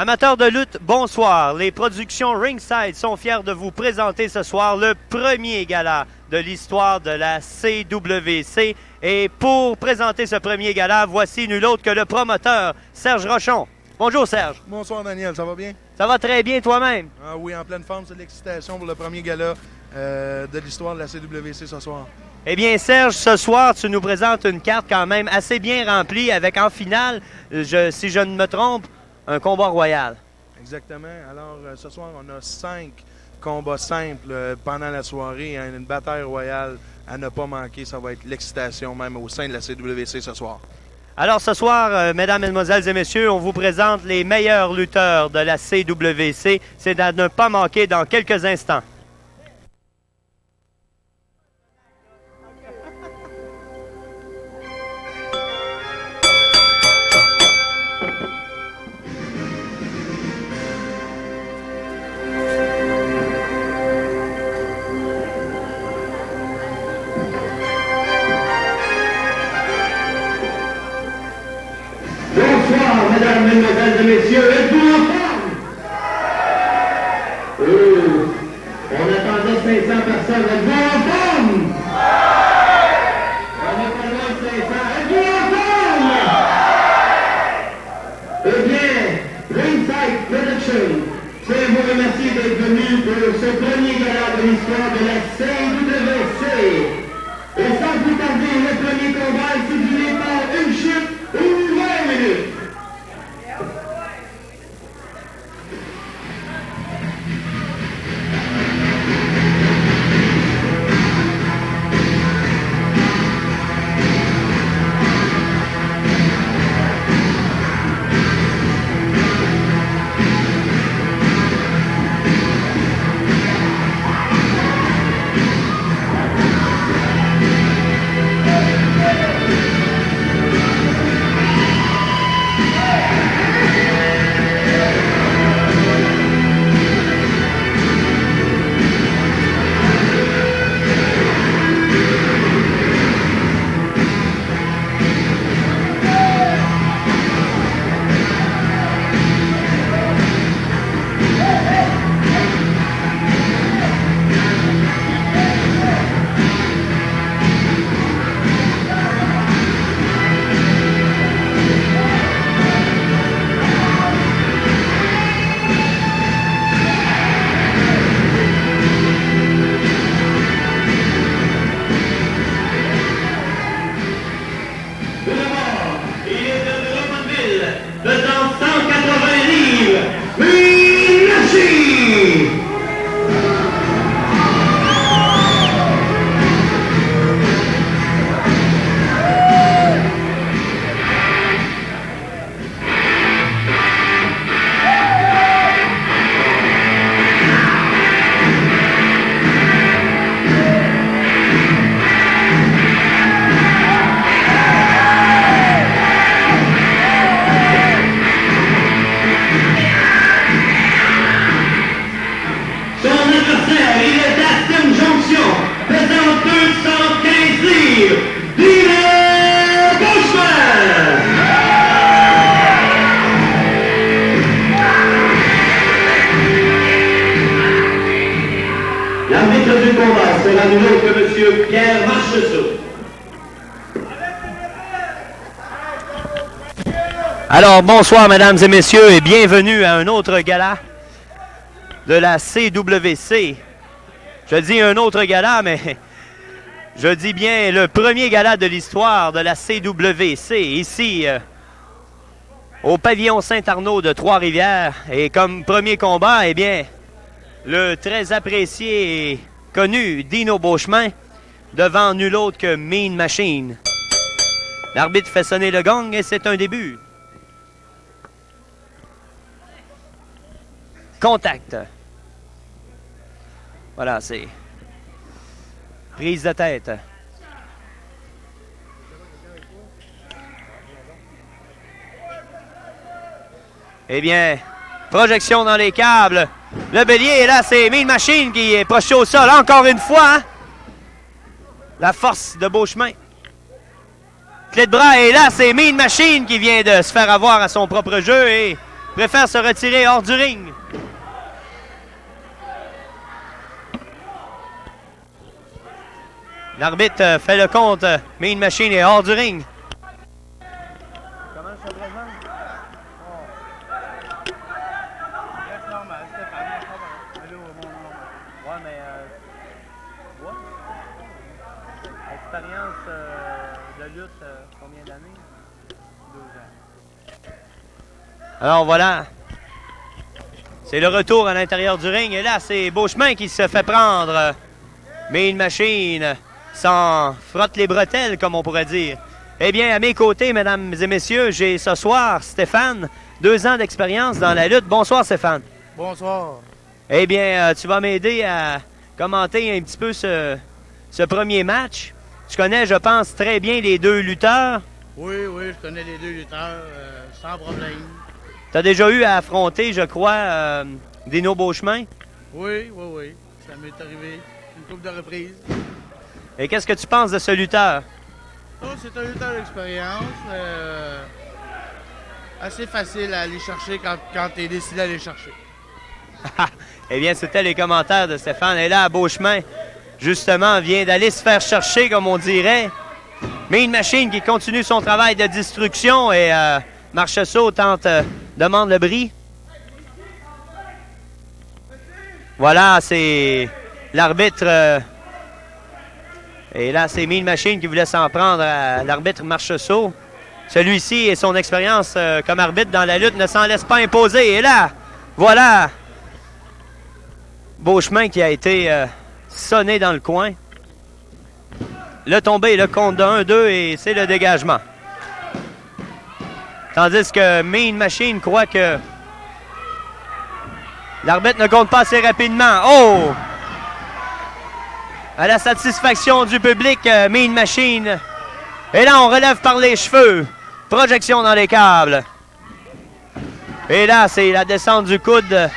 Amateurs de lutte, bonsoir. Les productions Ringside sont fiers de vous présenter ce soir le premier gala de l'histoire de la CWC. Et pour présenter ce premier gala, voici nul autre que le promoteur, Serge Rochon. Bonjour Serge. Bonsoir Daniel, ça va bien? Ça va très bien toi-même? Ah oui, en pleine forme, c'est de l'excitation pour le premier gala de l'histoire de la CWC ce soir. Eh bien Serge, ce soir, tu nous présentes une carte quand même assez bien remplie avec en finale, si je ne me trompe, un combat royal. Exactement. Alors, ce soir, on a 5 combats simples pendant la soirée. Hein, une bataille royale à ne pas manquer. Ça va être l'excitation même au sein de la CWC ce soir. Alors ce soir, mesdames, mesdemoiselles et messieurs, on vous présente les meilleurs lutteurs de la CWC. C'est à ne pas manquer dans quelques instants. Mesdames, mesdemoiselles et messieurs, êtes-vous en forme? On attendait 500 personnes, êtes-vous en forme? On est pas loin de 500, êtes-vous en forme? Eh bien, Ringside Production, c'est vous remercier d'être venus pour ce premier gala de l'histoire de la CWC. Et sans plus tarder, le premier combat est séduit par une chute, une 20 minutes. Alors, bonsoir, mesdames et messieurs, et bienvenue à un autre gala de la CWC. Je dis un autre gala, mais je dis bien le premier gala de l'histoire de la CWC, ici, au pavillon Saint-Arnaud de Trois-Rivières. Et comme premier combat, eh bien, le très apprécié et connu Dino Beauchemin, devant nul autre que Mean Machine. L'arbitre fait sonner le gong et c'est un début. Contact. Voilà, c'est prise de tête. Eh bien, projection dans les câbles. Le bélier, là, c'est Mean Machine qui est projeté au sol encore une fois. Hein? La force de Beauchemin. Clé de bras est là, c'est Mean Machine qui vient de se faire avoir à son propre jeu et préfère se retirer hors du ring. L'arbitre fait le compte. Mean Machine est hors du ring. Comment ça se présente? C'est normal, Stéphane. Ouais, mais... Expérience de lutte, combien d'années? 12 ans. Alors voilà. C'est le retour à l'intérieur du ring. Et là, c'est Beauchemin qui se fait prendre. Mean Machine s'en frotte les bretelles, comme on pourrait dire. Eh bien, à mes côtés, mesdames et messieurs, j'ai ce soir Stéphane, 2 ans d'expérience dans la lutte. Bonsoir, Stéphane. Bonsoir. Eh bien, tu vas m'aider à commenter un petit peu ce premier match. Tu connais, je pense, très bien les 2 lutteurs. Oui, je connais les 2 lutteurs, sans problème. Tu as déjà eu à affronter, je crois, Dino Beauchemin. Oui. Ça m'est arrivé une couple de reprises. Et qu'est-ce que tu penses de ce lutteur? Oh, c'est un lutteur d'expérience. Assez facile à aller chercher quand tu es décidé à aller chercher. Eh bien, c'était les commentaires de Stéphane. Et là, Beauchemin, justement, vient d'aller se faire chercher, comme on dirait. Mean Machine qui continue son travail de destruction et Marcheseau demande le bris. Voilà, c'est l'arbitre. Et là, c'est Mean Machine qui voulait s'en prendre à l'arbitre Marcheseau. Celui-ci et son expérience comme arbitre dans la lutte ne s'en laisse pas imposer. Et là, voilà Beauchemin qui a été sonné dans le coin. Le tombé, le compte de 1-2 et c'est le dégagement. Tandis que Mean Machine croit que l'arbitre ne compte pas assez rapidement. Oh! À la satisfaction du public, Mean Machine. Et là, on relève par les cheveux. Projection dans les câbles. Et là, c'est la descente du coude.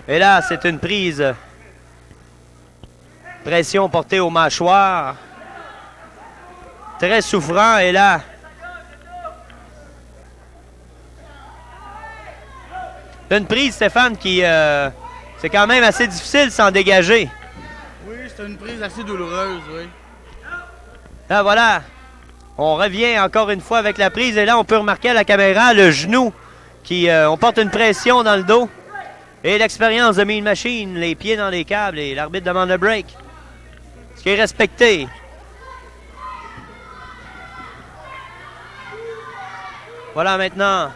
Et là, c'est une prise. Pression portée aux mâchoires. Très souffrant. Et là, une prise, Stéphane, qui... c'est quand même assez difficile de s'en dégager. Oui, c'est une prise assez douloureuse, oui. Là, voilà. On revient encore une fois avec la prise. Et là, on peut remarquer à la caméra le genou qui... on porte une pression dans le dos. Et l'expérience de Mean Machine, les pieds dans les câbles et l'arbitre demande le break. Ce qui est respecté. Voilà maintenant.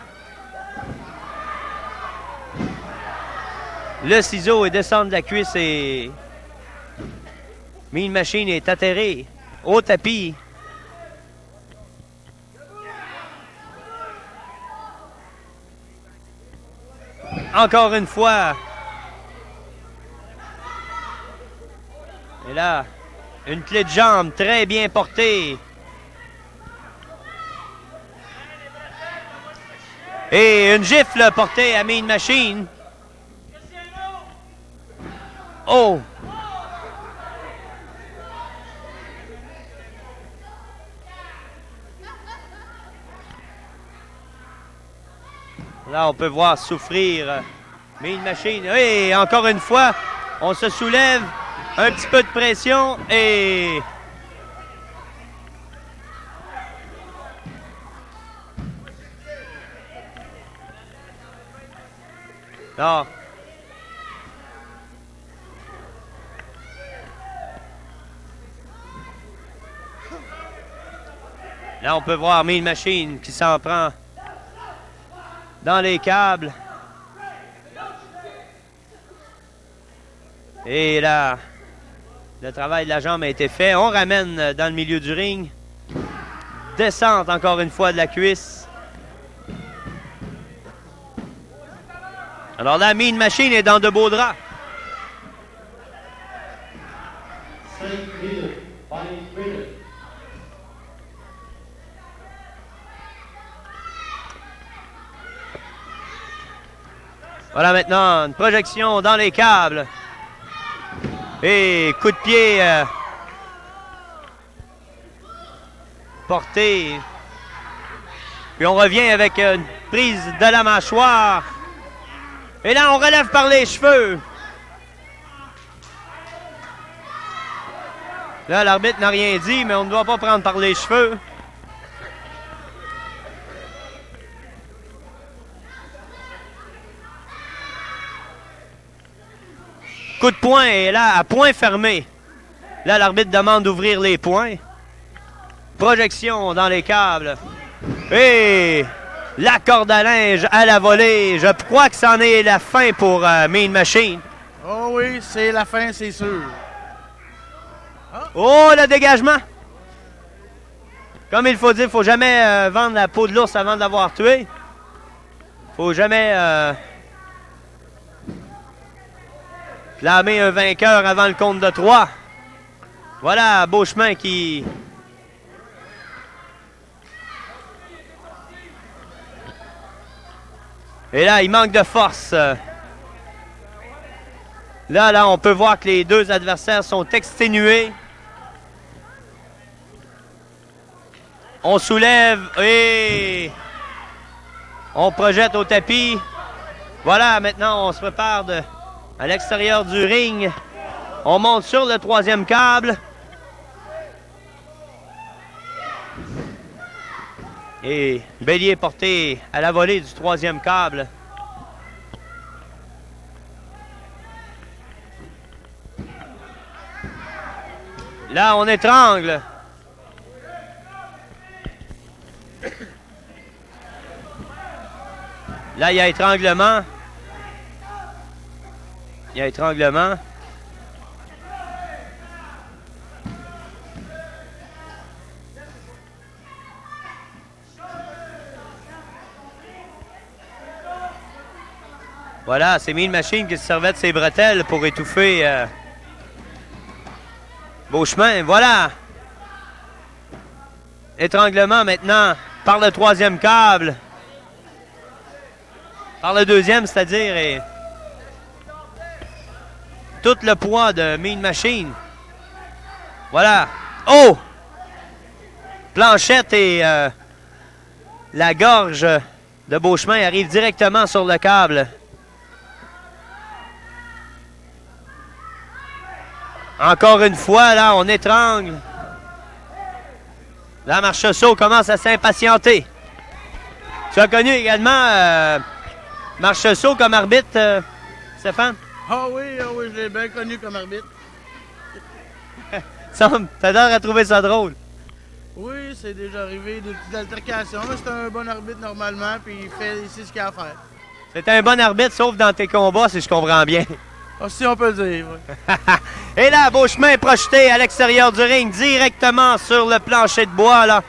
Le ciseau est descendu de la cuisse et Mean Machine est atterré au tapis. Encore une fois. Et là, une clé de jambe très bien portée. Et une gifle portée à Mean Machine. Oh! Là, on peut voir souffrir Mean Machine. Et encore une fois, on se soulève. Un petit peu de pression et... Non. Là, on peut voir Mean Machine qui s'en prend dans les câbles. Et là, le travail de la jambe a été fait. On ramène dans le milieu du ring. Descente encore une fois de la cuisse. Alors là, Mean Machine est dans de beaux draps. 5 minutes. 5 minutes. Voilà maintenant une projection dans les câbles. Et coup de pied porté. Puis on revient avec une prise de la mâchoire. Et là, on relève par les cheveux. Là, l'arbitre n'a rien dit, mais on ne doit pas prendre par les cheveux. Coup de poing, et là, à point fermé. Là, l'arbitre demande d'ouvrir les poings. Projection dans les câbles. Et la corde à linge à la volée. Je crois que c'en est la fin pour Mean Machine. Oh oui, c'est la fin, c'est sûr. Oh, le dégagement! Comme il faut dire, il ne faut jamais vendre la peau de l'ours avant de l'avoir tué. Il ne faut jamais clamer un vainqueur avant le compte de 3. Voilà, Beauchemin qui... Et là, il manque de force. Là, on peut voir que les deux adversaires sont exténués. On soulève et on projette au tapis. Voilà, maintenant, on se prépare à l'extérieur du ring. On monte sur le 3e câble. Et Bélier porté à la volée du 3e câble. Là, on étrangle. Là, il y a étranglement. Il y a étranglement. Voilà, c'est Mean Machine qui se servait de ses bretelles pour étouffer Beauchemin. Voilà. Étranglement maintenant par le 3e câble. Par le 2e, c'est-à-dire. Et tout le poids de Mean Machine. Voilà. Oh! Planchette et la gorge de Beauchemin arrivent directement sur le câble. Encore une fois, là, on étrangle. Là, Marchessault commence à s'impatienter. Tu as connu également Marchessault comme arbitre, Stéphane? Ah oui, je l'ai bien connu comme arbitre. T'adores à trouver ça drôle. Oui, c'est déjà arrivé, des petites altercations, mais c'est un bon arbitre normalement, puis il sait ce qu'il a à faire. C'est un bon arbitre, sauf dans tes combats, si je comprends bien. Ah, si on peut le dire, oui. Et là, Beauchemin est projeté à l'extérieur du ring, directement sur le plancher de bois, là.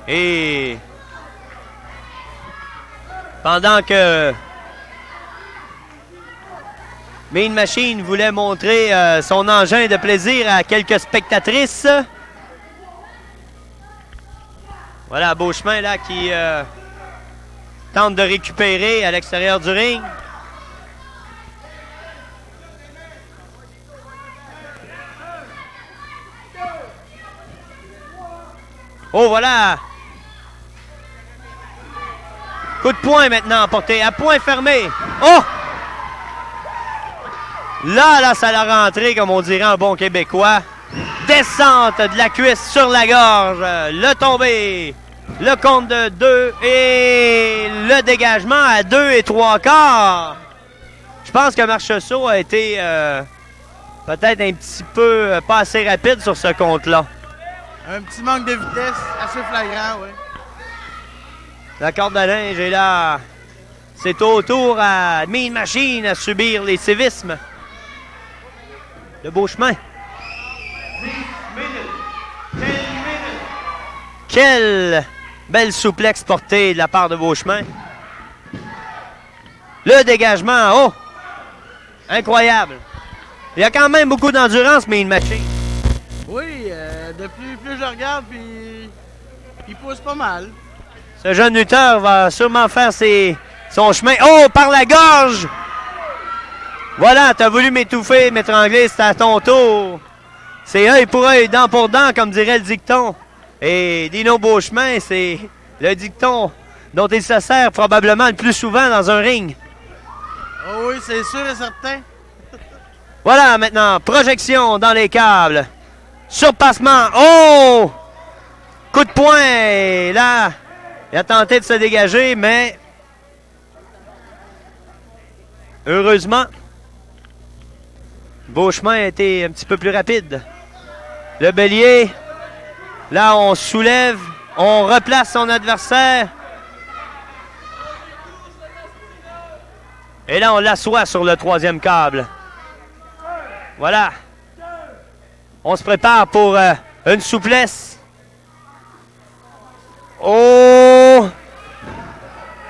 Et pendant que Mean Machine voulait montrer son engin de plaisir à quelques spectatrices. Voilà, Beauchemin là qui tente de récupérer à l'extérieur du ring. Oh, voilà! Coup de poing maintenant porté à point fermé. Oh! Là, ça l'a rentré, comme on dirait en bon québécois. Descente de la cuisse sur la gorge. Le tombé. Le compte de 2 et le dégagement à 2 3/4. Je pense que Marchessault a été peut-être un petit peu pas assez rapide sur ce compte-là. Un petit manque de vitesse assez flagrant, oui. La corde à linge est là. C'est au tour à Mean Machine à subir les sévismes de Beauchemin. 10 minutes. 10 minutes. Quelle belle souplexe portée de la part de Beauchemin. Le dégagement, oh! Incroyable. Il y a quand même beaucoup d'endurance, Mean Machine. Oui, depuis plus je regarde, puis il pousse pas mal. Ce jeune lutteur va sûrement faire son chemin. Oh, par la gorge! Voilà, t'as voulu m'étouffer, m'étrangler, c'est à ton tour. C'est œil pour œil, dent pour dent, comme dirait le dicton. Et Dino Beauchemin, c'est le dicton dont il se sert probablement le plus souvent dans un ring. Oh oui, c'est sûr et certain. Voilà, maintenant, projection dans les câbles. Surpassement. Oh! Coup de poing. Là, il a tenté de se dégager, mais heureusement, Beauchemin a été un petit peu plus rapide. Le bélier. Là, on soulève. On replace son adversaire. Et là, on l'assoit sur le troisième câble. Voilà. On se prépare pour une souplesse. Oh!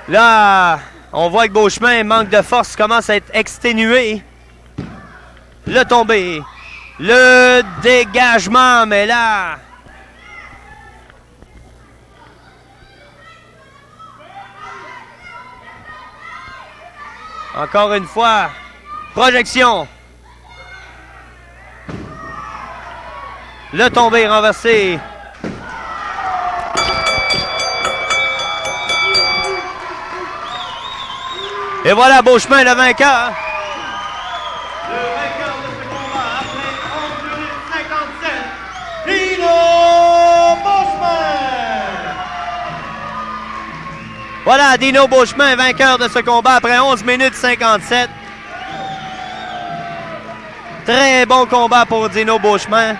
Là, on voit que Beauchemin manque de force, commence à être exténué. Le tombé. Le dégagement, mais là... Encore une fois, projection. Le tombé renversé. Et voilà Beauchemin le vainqueur. Le vainqueur de ce combat après 11 minutes 57, Dino Beauchemin. Voilà Dino Beauchemin, vainqueur de ce combat après 11 minutes 57. Très bon combat pour Dino Beauchemin.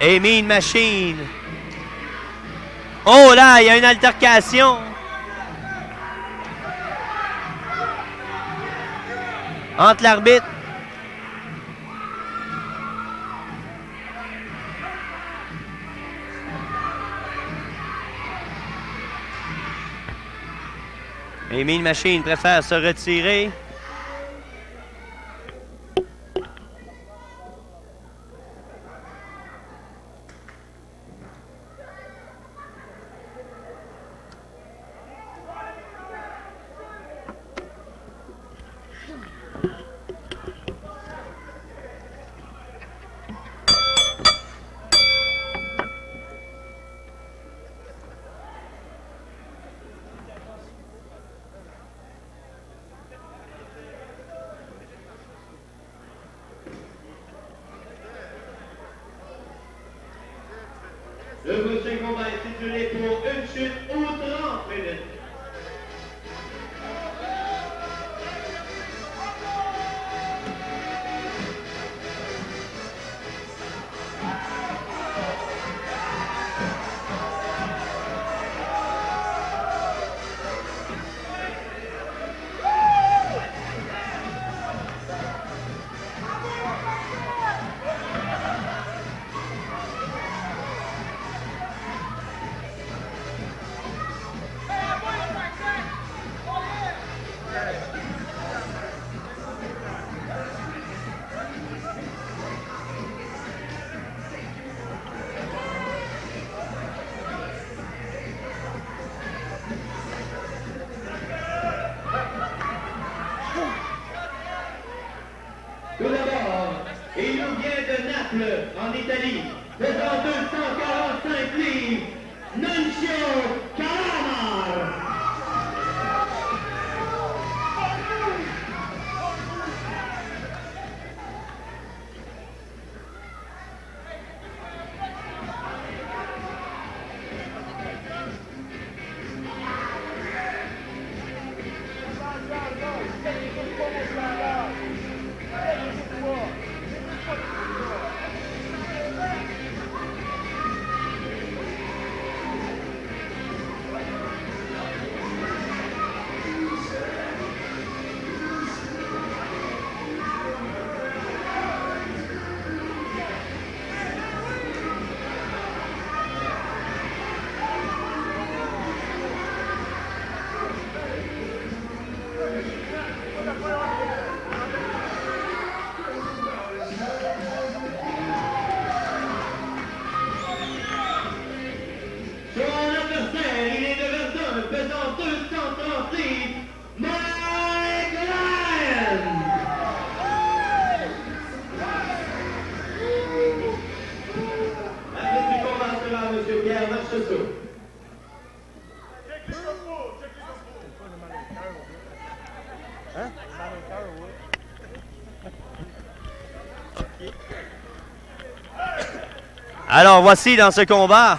Et Mean Machine. Oh là, il y a une altercation. Entre l'arbitre. Et Mean Machine préfère se retirer. Le prochain combat est titulé pour une chute ou 30 minutes. Tout d'abord, il nous vient de Naples, en Italie, pesant 245 livres, Nunzio Calamar. Hein? Dans le cœur, oui. Alors voici dans ce combat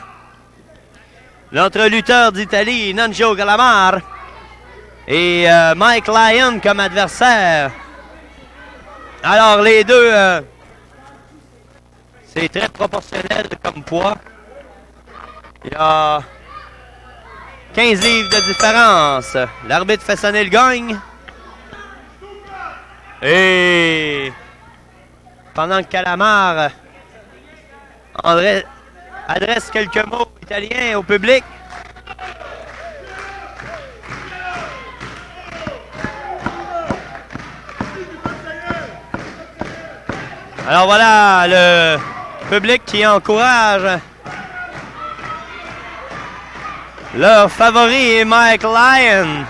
notre lutteur d'Italie, Nunzio Calamar, et Mike Lyon comme adversaire. Alors les deux, c'est très proportionnel comme poids. Il y a 15 livres de différence. L'arbitre fait sonner le gong. Et pendant que Calamar adresse quelques mots italiens au public. Alors voilà le public qui encourage leur favori est Mike Lyon.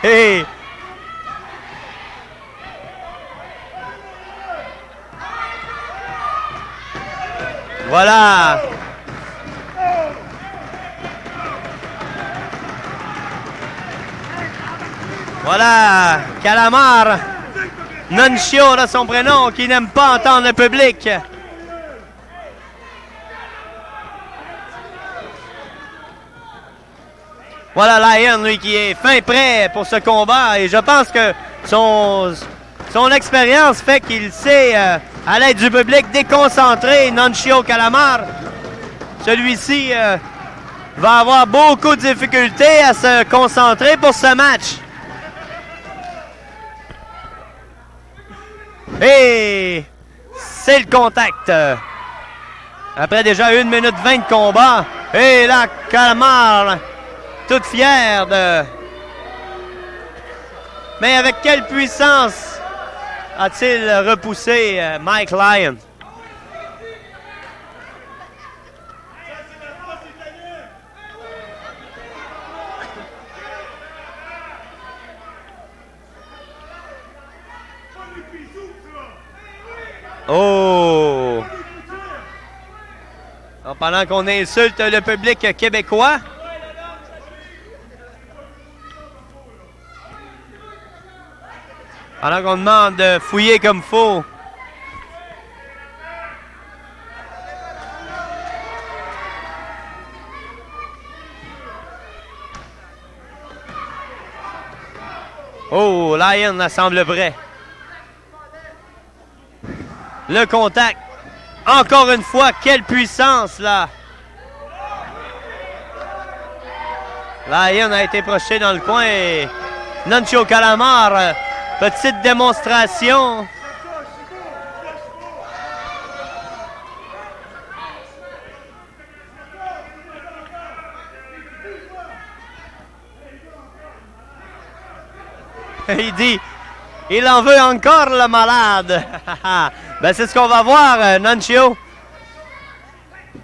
Hey! Voilà! Voilà! Calamar! Nunzio de son prénom, qui n'aime pas entendre le public. Voilà Lyon, lui, qui est fin prêt pour ce combat. Et je pense que son expérience fait qu'il sait, à l'aide du public, déconcentrer Nunzio Calamar. Celui-ci va avoir beaucoup de difficultés à se concentrer pour ce match. Et c'est le contact. Après déjà 1 minute 20 de combat. Et là, Calamar, toute fière de... Mais avec quelle puissance a-t-il repoussé Mike Lyon? Oh! Alors, pendant qu'on insulte le public québécois, pendant qu'on demande de fouiller comme faux, oh, Lyon semble prêt. Le contact. Encore une fois, quelle puissance là. Lyon a été projeté dans le coin et Nunzio Calamar, petite démonstration. Il dit, il en veut encore le malade. Ben c'est ce qu'on va voir, Nunzio.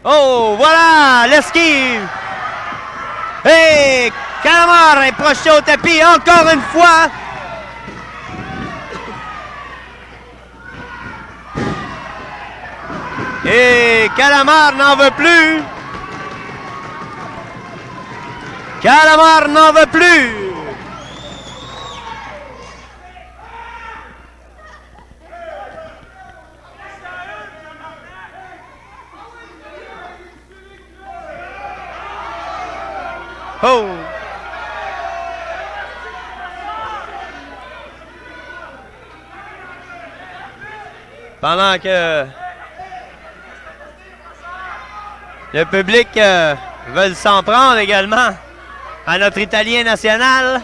Oh, voilà, l'esquive. Et Calamar est projeté au tapis encore une fois. Et Calamar n'en veut plus. Calamar n'en veut plus. Oh! Pendant que le public veut s'en prendre également à notre Italien national.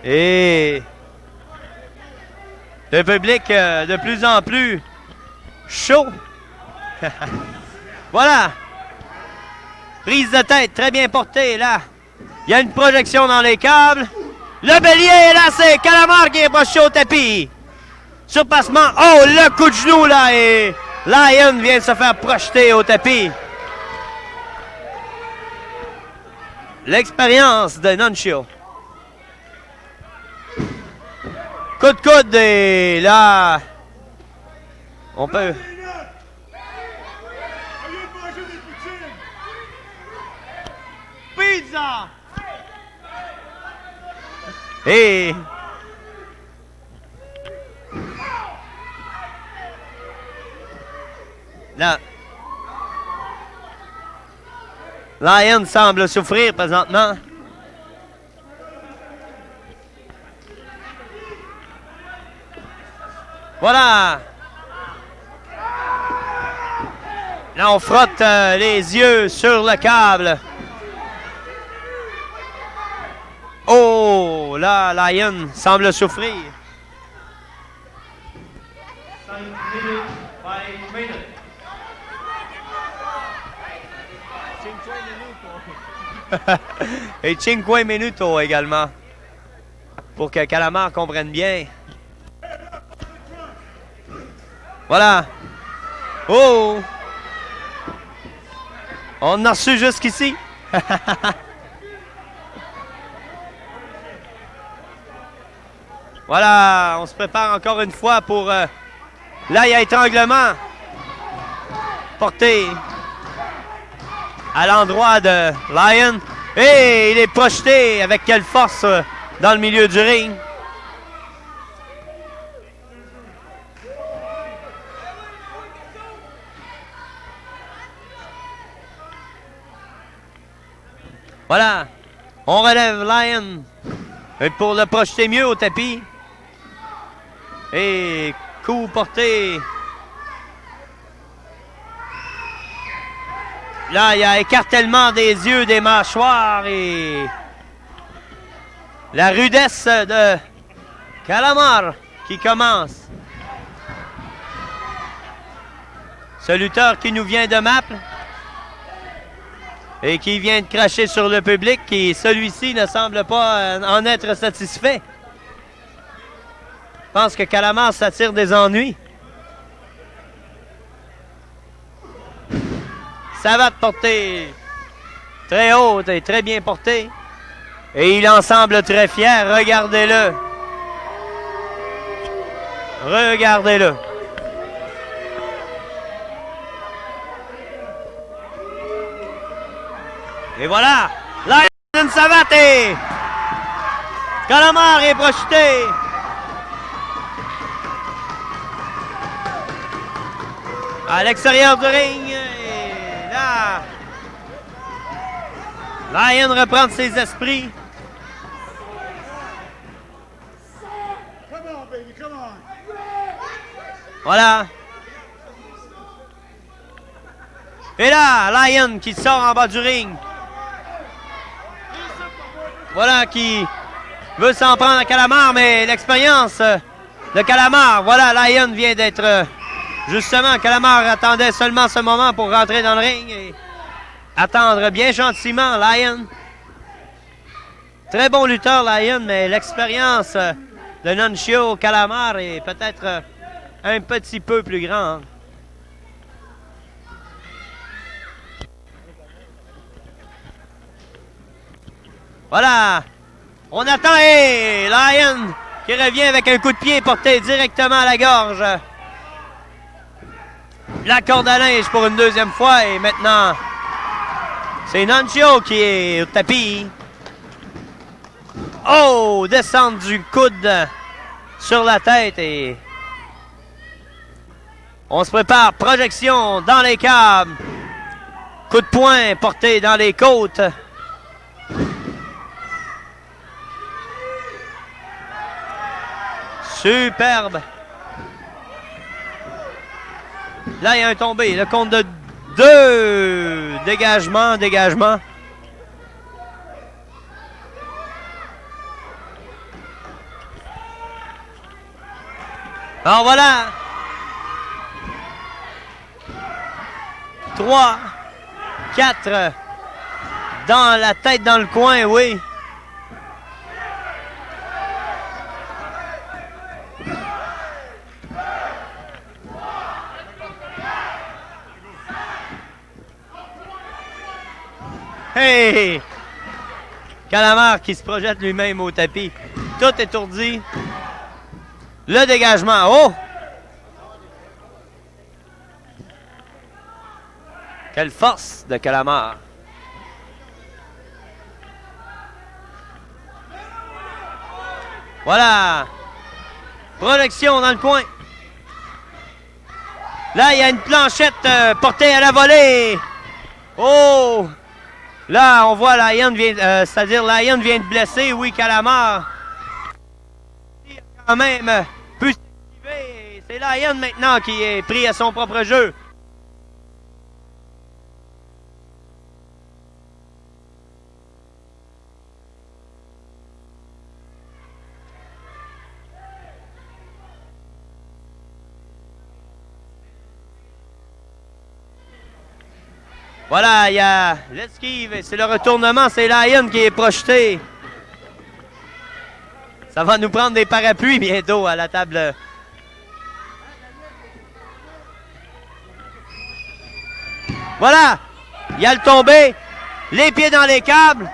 Et le public de plus en plus chaud. Voilà. Prise de tête très bien portée là. Il y a une projection dans les câbles. Le bélier là, c'est Calamar qui est projeté au tapis. Surpassement. Oh, le coup de genou là et Lyon vient de se faire projeter au tapis. L'expérience de Nunzio. Coup de coude et là, on peut... Pizza! Et... Là... Lion semble souffrir présentement. Voilà. Là, on frotte les yeux sur le câble. Oh, là, Lion semble souffrir. 5 minutes. Et 5 minutos également. Pour que Calamar comprenne bien. Voilà. Oh! On a reçu jusqu'ici. Voilà, on se prépare encore une fois pour... là, il y a étranglement. Porté à l'endroit de Lion. Et il est projeté avec quelle force dans le milieu du ring. Voilà, on relève Lion pour le projeter mieux au tapis. Et coup porté. Là, il y a écartèlement des yeux, des mâchoires et la rudesse de Calamar qui commence. Ce lutteur qui nous vient de Maple et qui vient de cracher sur le public, et celui-ci ne semble pas en être satisfait. Je pense que Calamar s'attire des ennuis. Ça va de portée très haute et très bien portée. Et il en semble très fier. Regardez-le. Regardez-le. Et voilà. Lion Savate. Calamar est projeté. À l'extérieur du ring. Et là, Lion reprend ses esprits. Voilà. Et là, Lion qui sort en bas du ring. Voilà qui veut s'en prendre à Calamar, mais l'expérience de Calamar, voilà, Lion vient d'être... Justement, Calamar attendait seulement ce moment pour rentrer dans le ring et attendre bien gentiment Lion. Très bon lutteur, Lion, mais l'expérience de Nuncio Calamar est peut-être un petit peu plus grande. Voilà. On attend et Lion qui revient avec un coup de pied porté directement à la gorge. La corde à linge pour une deuxième fois et maintenant c'est Nuncio qui est au tapis. Oh, descendre du coude sur la tête et on se prépare. Projection dans les câbles. Coup de poing porté dans les côtes. Superbe. Là, il y a un tombé. Le compte de 2. Dégagement. Alors voilà. 3, 4. Dans la tête, dans le coin, oui. Hey! Calamar qui se projette lui-même au tapis. Tout étourdi. Le dégagement. Oh! Quelle force de Calamar. Voilà. Protection dans le coin. Là, il y a une planchette portée à la volée. Oh! Là, on voit Lyon vient, c'est-à-dire Lyon vient de blesser. Oui, Calamar. Quand même, peut s'activer. C'est Lyon maintenant qui est pris à son propre jeu. Voilà, il y a l'esquive, c'est le retournement, c'est Lyon qui est projeté. Ça va nous prendre des parapluies bientôt à la table. Voilà, il y a le tombé, les pieds dans les câbles.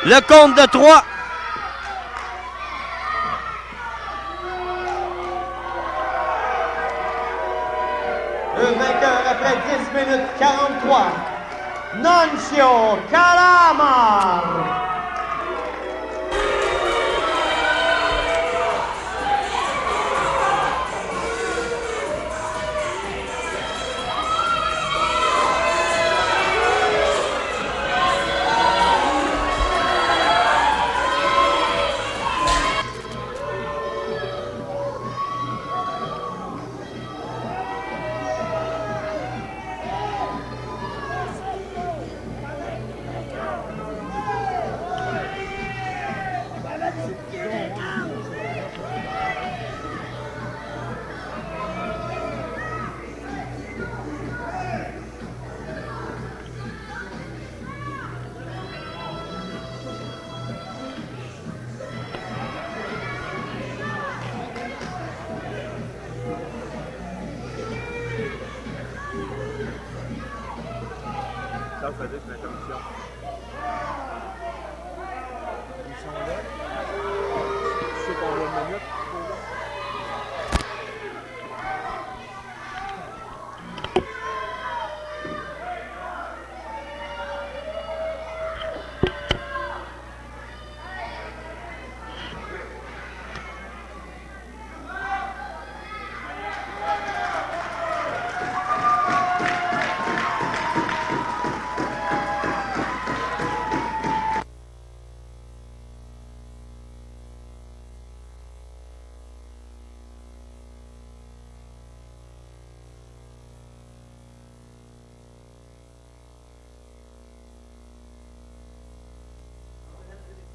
Le compte de 3. Le vainqueur après 10 minutes 43, Nuncio Calamar.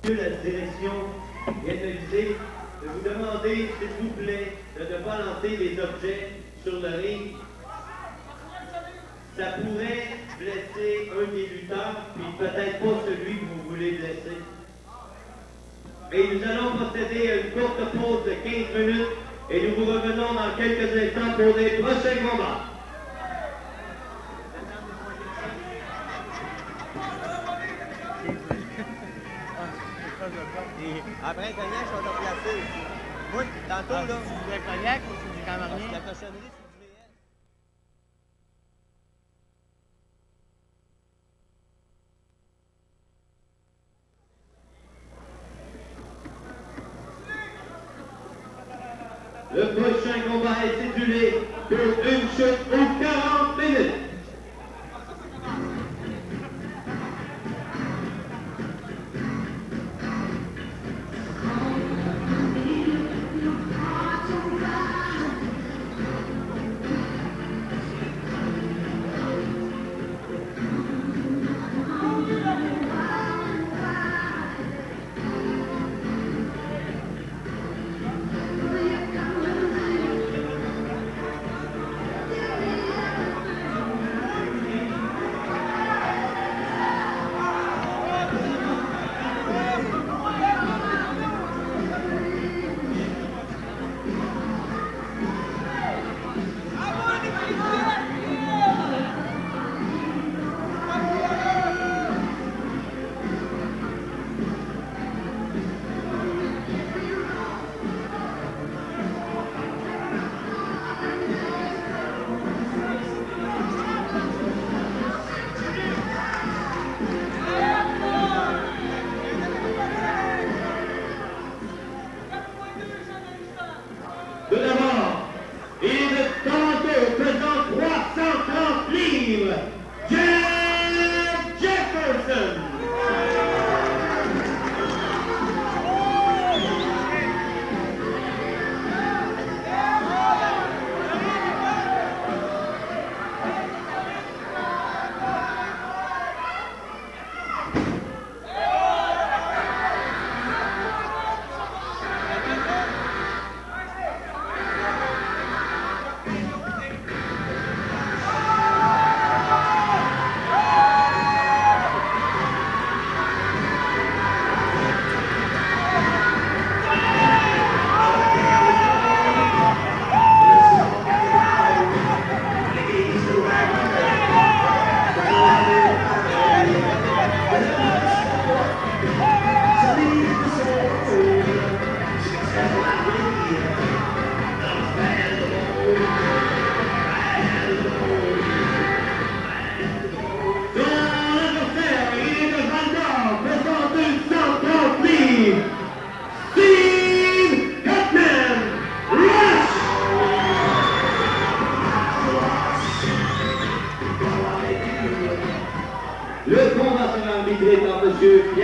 La direction vient de vous demander, s'il vous plaît, de ne pas lancer des objets sur le ring. Ça pourrait blesser un des lutteurs, puis peut-être pas celui que vous voulez blesser. Et nous allons procéder à une courte pause de 15 minutes et nous vous revenons dans quelques instants pour les prochains combats. Après, le cognac, je vais te placer aussi. Moi, tantôt, là. C'est du cognac ou c'est du camarnier? La cochonnerie, c'est du VS. Le prochain combat est titulé pour une chute aux 40 minutes.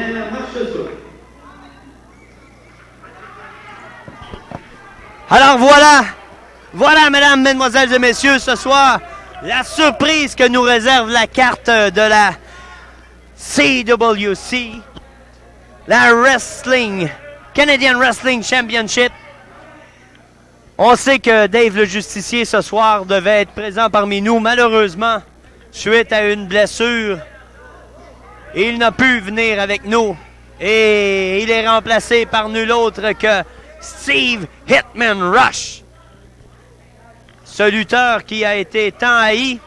première marche souple. Alors voilà, mesdames, mesdemoiselles et messieurs, ce soir, la surprise que nous réserve la carte de la CWC, la Canadian Wrestling Championship. On sait que Dave le Justicier ce soir devait être présent parmi nous. Malheureusement, suite à une blessure, il n'a pu venir avec nous. Et il est remplacé par nul autre que Steve Hitman Rush. Ce lutteur qui a été tant haï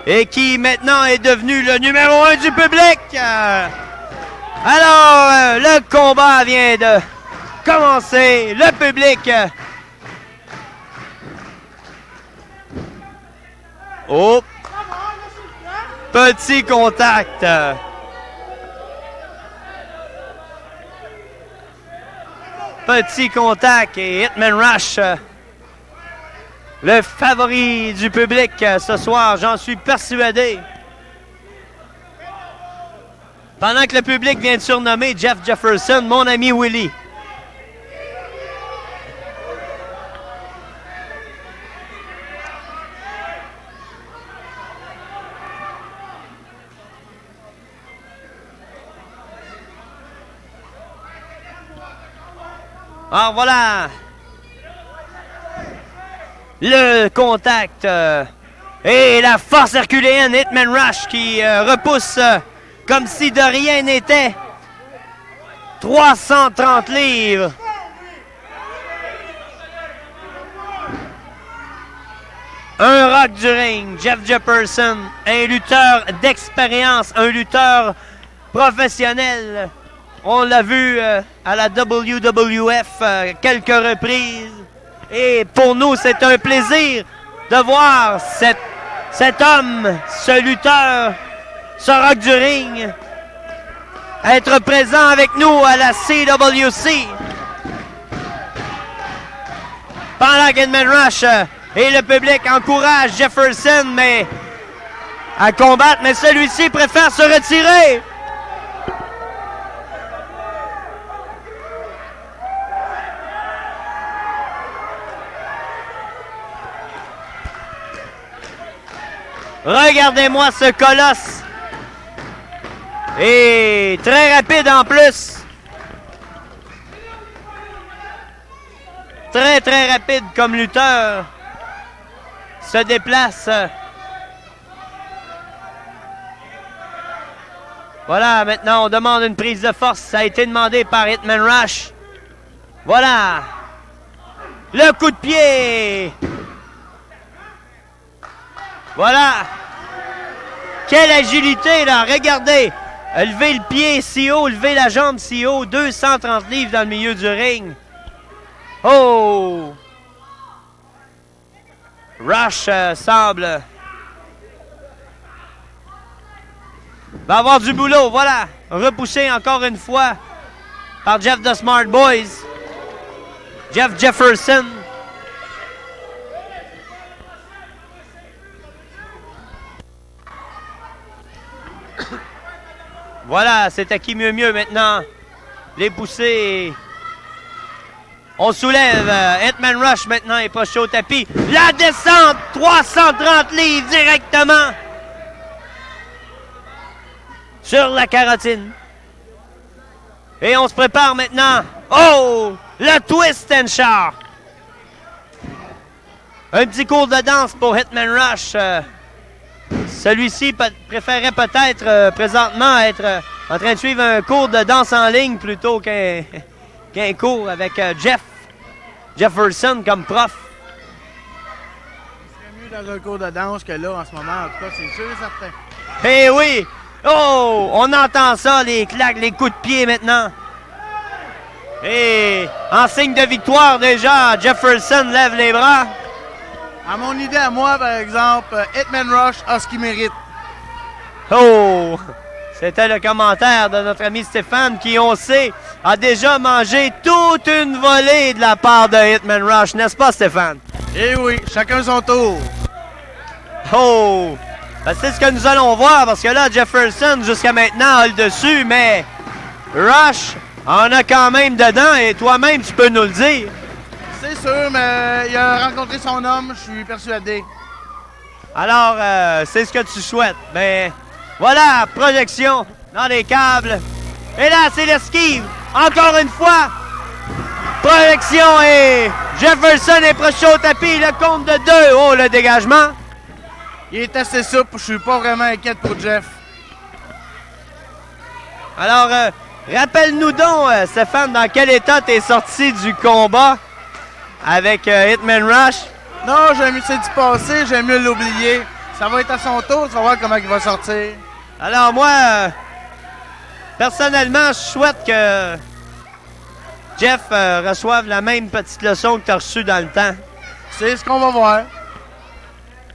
et qui maintenant est devenu le numéro 1 du public. Alors, le combat vient de commencer. Le public... Oh! Petit contact. Petit contact et Hitman Rush, le favori du public ce soir, j'en suis persuadé. Pendant que le public vient de surnommer Jeff Jefferson, mon ami Willie. Alors voilà, le contact et la force herculéenne Hitman Rush qui repousse comme si de rien n'était. 330 livres. Un rock du ring, Jeff Jefferson, un lutteur d'expérience, un lutteur professionnel. On l'a vu à la WWF quelques reprises. Et pour nous, c'est un plaisir de voir cet homme, ce lutteur, ce rock du ring, être présent avec nous à la CWC. Pendant qu'Hitman Rush et le public encouragent Jefferson à combattre, mais celui-ci préfère se retirer. Regardez-moi ce colosse. Et très rapide en plus. Très, très rapide comme lutteur. Se déplace. Voilà, maintenant on demande une prise de force. Ça a été demandé par Hitman Rush. Voilà. Le coup de pied. Voilà. Quelle agilité, là. Regardez. Lever le pied si haut, lever la jambe si haut. 230 livres dans le milieu du ring. Oh. Rush semble... va avoir du boulot. Voilà. Repoussé encore une fois par Jeff the Smart Boys. Jeff Jefferson. Voilà, c'est à qui mieux maintenant. Les poussées. On soulève. Hitman Rush maintenant est pas chaud au tapis. La descente, 330 livres directement sur la carotide. Et on se prépare maintenant. Oh! Le twist and shout. Un petit cours de danse pour Hitman Rush. Celui-ci préférerait peut-être présentement être en train de suivre un cours de danse en ligne plutôt qu'un cours avec Jefferson comme prof. Il serait mieux dans un cours de danse que là en ce moment, en tout cas, c'est sûr et certain. Eh oui! Oh! On entend ça, les claques, les coups de pied maintenant. Et en signe de victoire déjà, Jefferson lève les bras. À mon idée, à moi, par exemple, Hitman Rush a ce qu'il mérite. Oh! C'était le commentaire de notre ami Stéphane qui, on sait, a déjà mangé toute une volée de la part de Hitman Rush. N'est-ce pas, Stéphane? Eh oui, chacun son tour. Oh! Ben, c'est ce que nous allons voir, parce que là, Jefferson, jusqu'à maintenant, a le dessus, mais Rush en a quand même dedans, et toi-même, tu peux nous le dire. C'est sûr, mais il a rencontré son homme, je suis persuadé. Alors, c'est ce que tu souhaites. Mais voilà, projection dans les câbles. Et là, c'est l'esquive. Encore une fois. Projection et Jefferson est projeté au tapis. Le compte de 2. Oh, le dégagement. Il est assez souple, je suis pas vraiment inquiète pour Jeff. Alors, rappelle-nous donc, Stéphane, dans quel état tu es sorti du combat avec Hitman Rush? Non, c'est du passé, j'aime mieux l'oublier. Ça va être à son tour, tu vas voir comment il va sortir. Alors moi, personnellement, je souhaite que Jeff reçoive la même petite leçon que tu as reçue dans le temps. C'est ce qu'on va voir.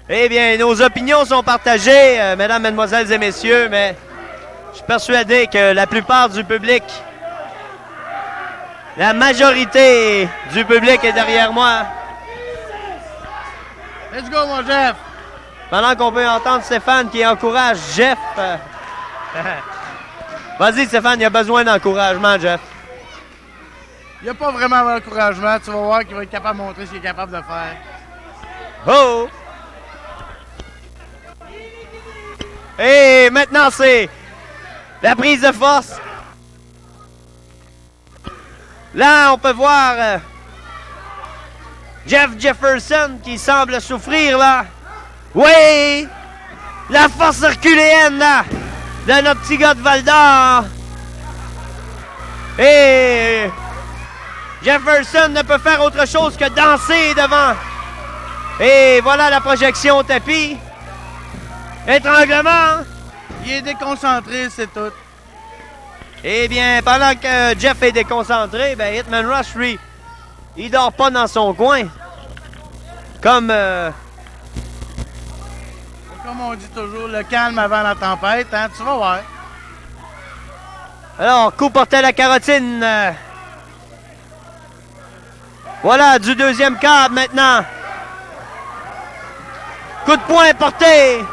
Eh bien, nos opinions sont partagées, mesdames, mesdemoiselles et messieurs, mais je suis persuadé que la plupart du public, la majorité du public est derrière moi. Let's go, mon Jeff! Pendant qu'on peut entendre Stéphane qui encourage Jeff. Vas-y, Stéphane, il y a besoin d'encouragement, Jeff. Il n'y a pas vraiment d'encouragement. Tu vas voir qu'il va être capable de montrer ce qu'il est capable de faire. Oh! Et maintenant, c'est la prise de force. Là, on peut voir Jeff Jefferson qui semble souffrir, là. Oui! La force herculéenne, là, de notre petit gars de Val-d'Or. Et Jefferson ne peut faire autre chose que danser devant. Et voilà la projection au tapis. Étranglement. Il est déconcentré, c'est tout. Eh bien, pendant que Jeff est déconcentré, ben Hitman Rush, lui, il dort pas dans son coin. Comme on dit toujours, le calme avant la tempête, hein? Tu vas voir. Alors, coup porté à la carotine. Voilà, du deuxième câble maintenant. Coup de poing porté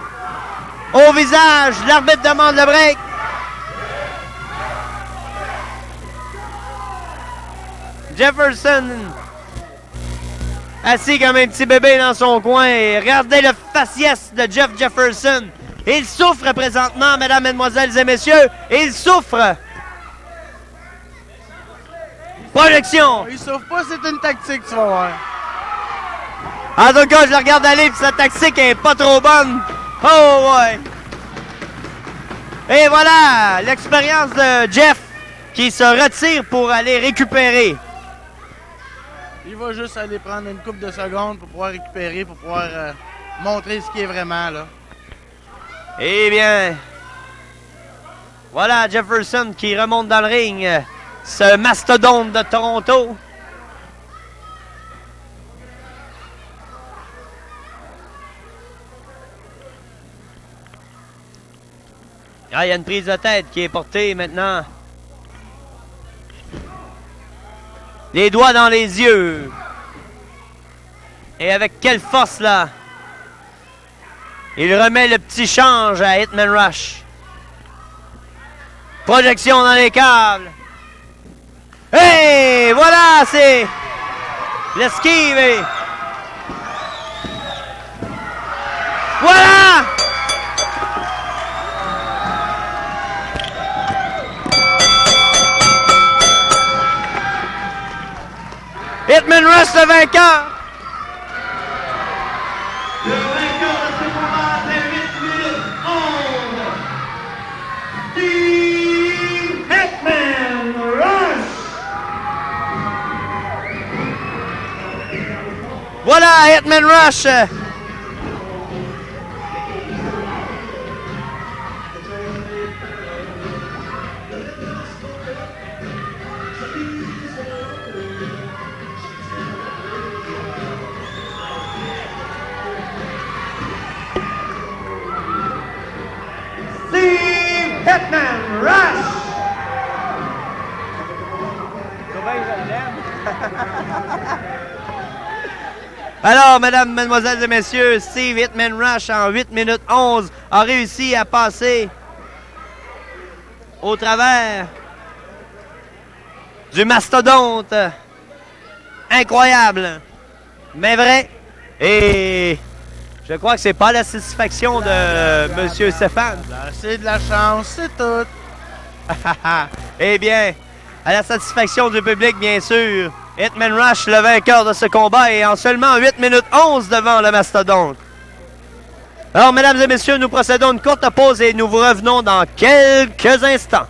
au visage. L'arbitre demande le break. Jefferson assis comme un petit bébé dans son coin. Et regardez le faciès de Jeff Jefferson. Il souffre présentement, mesdames, mesdemoiselles et messieurs. Il souffre. Projection. Il sauve pas, c'est une tactique, tu vas voir. En tout cas, je le regarde aller, puis sa tactique est pas trop bonne. Oh, ouais. Et voilà, l'expérience de Jeff qui se retire pour aller récupérer. Il va juste aller prendre une couple de secondes pour pouvoir récupérer, pour pouvoir montrer ce qu'il est vraiment, là. Eh bien, voilà Jefferson qui remonte dans le ring. Ce mastodonte de Toronto. Ah, il y a une prise de tête qui est portée maintenant. Les doigts dans les yeux. Et avec quelle force là. Il remet le petit change à Hitman Rush. Projection dans les câbles. Hey! Voilà, c'est l'esquive. Et... voilà! Hitman Rush le vainqueur. Le vainqueur de ce combat après 8 minutes 11. Steve Hitman Rush. Voilà, Hitman Rush. Steve Hitman Rush. Alors, mesdames, mesdemoiselles et messieurs, Steve Hitman Rush en 8 minutes 11 a réussi à passer au travers du mastodonte. Incroyable, mais vrai. Et je crois que c'est pas la satisfaction de Monsieur Stéphane. C'est de la chance, c'est tout. Eh bien, à la satisfaction du public, bien sûr, Hitman Rush, le vainqueur de ce combat, est en seulement 8 minutes 11 devant le mastodonte. Alors, mesdames et messieurs, nous procédons à une courte pause et nous vous revenons dans quelques instants.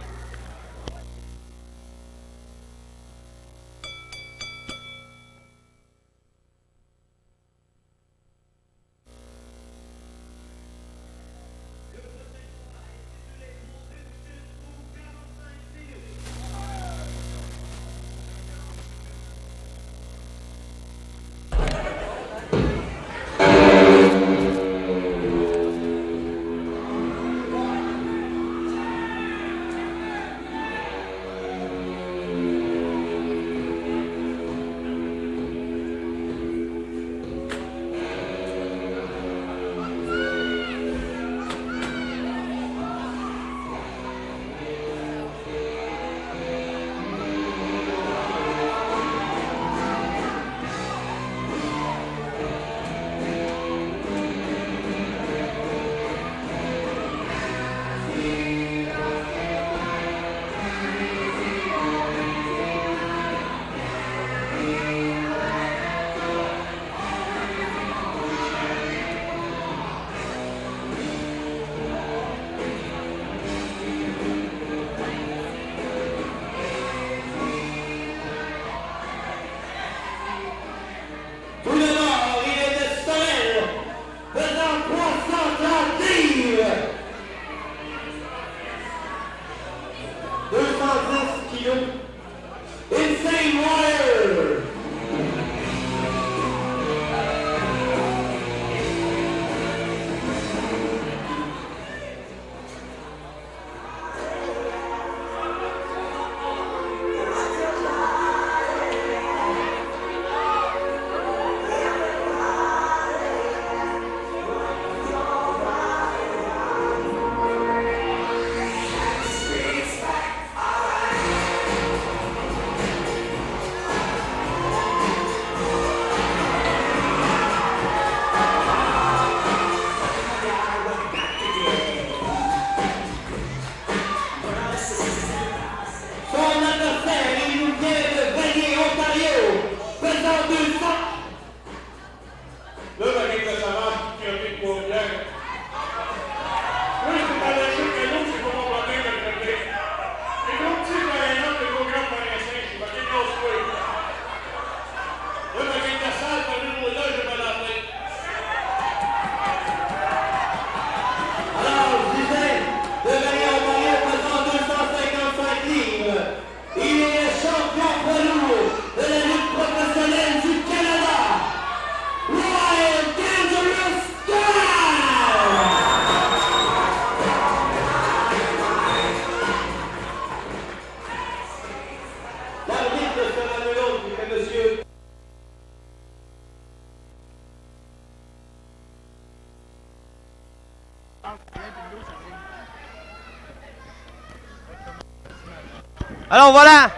Alors voilà.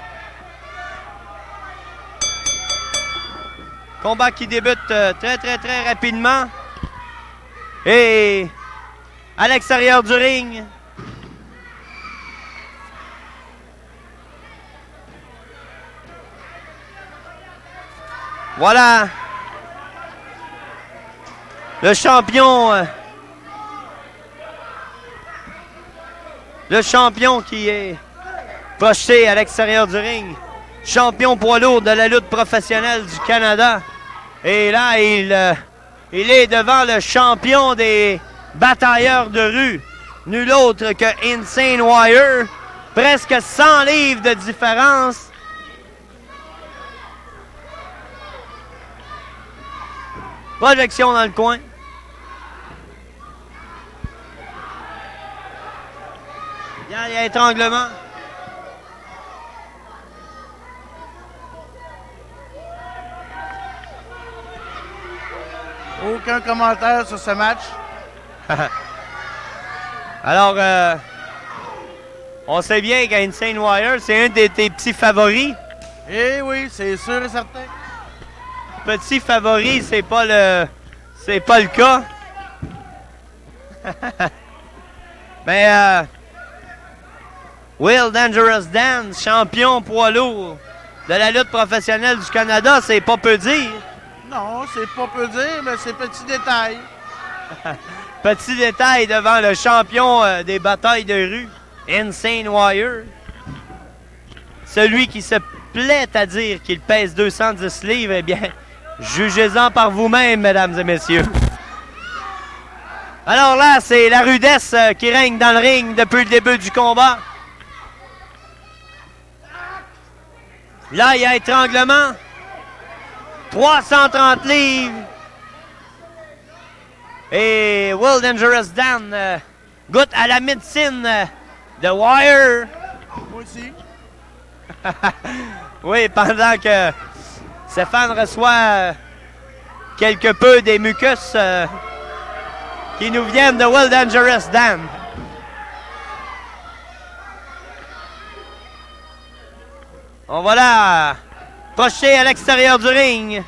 Combat qui débute très rapidement. Et à l'extérieur du ring, voilà le champion qui est projeté à l'extérieur du ring, champion poids lourd de la lutte professionnelle du Canada. Et là, il est devant le champion des batailleurs de rue, nul autre que Insane Warrior, presque 100 livres de différence. Projection dans le coin. Il y a étranglement. aucun commentaire sur ce match. Alors, on sait bien qu'Insane Wire, c'est un de tes petits favoris. Eh oui, c'est sûr et certain. Petit favori, c'est pas le cas. Mais Will Dangerous Dan, champion poids lourd de la lutte professionnelle du Canada, c'est pas peu dire. Non, c'est pas peu dire, mais c'est petit détail. Petit détail devant le champion des batailles de rue, Insane Wire. Celui qui se plaît à dire qu'il pèse 210 livres, eh bien, jugez-en par vous-même, mesdames et messieurs. Alors là, c'est la rudesse qui règne dans le ring depuis le début du combat. Là, il y a étranglement. 330 livres. Et Will Dangerous Dan goûte à la médecine de Wire. Moi aussi. Oui, pendant que Stéphane reçoit quelque peu des mucus qui nous viennent de Will Dangerous Dan. On va là projeter à l'extérieur du ring.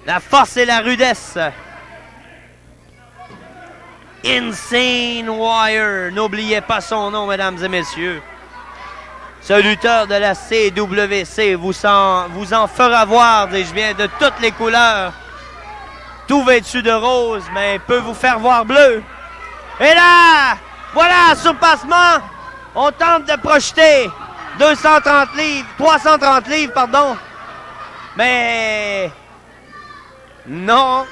La force et la rudesse. Insane Wire. N'oubliez pas son nom, mesdames et messieurs. Ce lutteur de la CWC vous en fera voir, dis-je bien, de toutes les couleurs. Tout vêtu de rose, mais peut vous faire voir bleu. Et là, voilà, surpassement. On tente de projeter 330 livres, pardon. Mais non.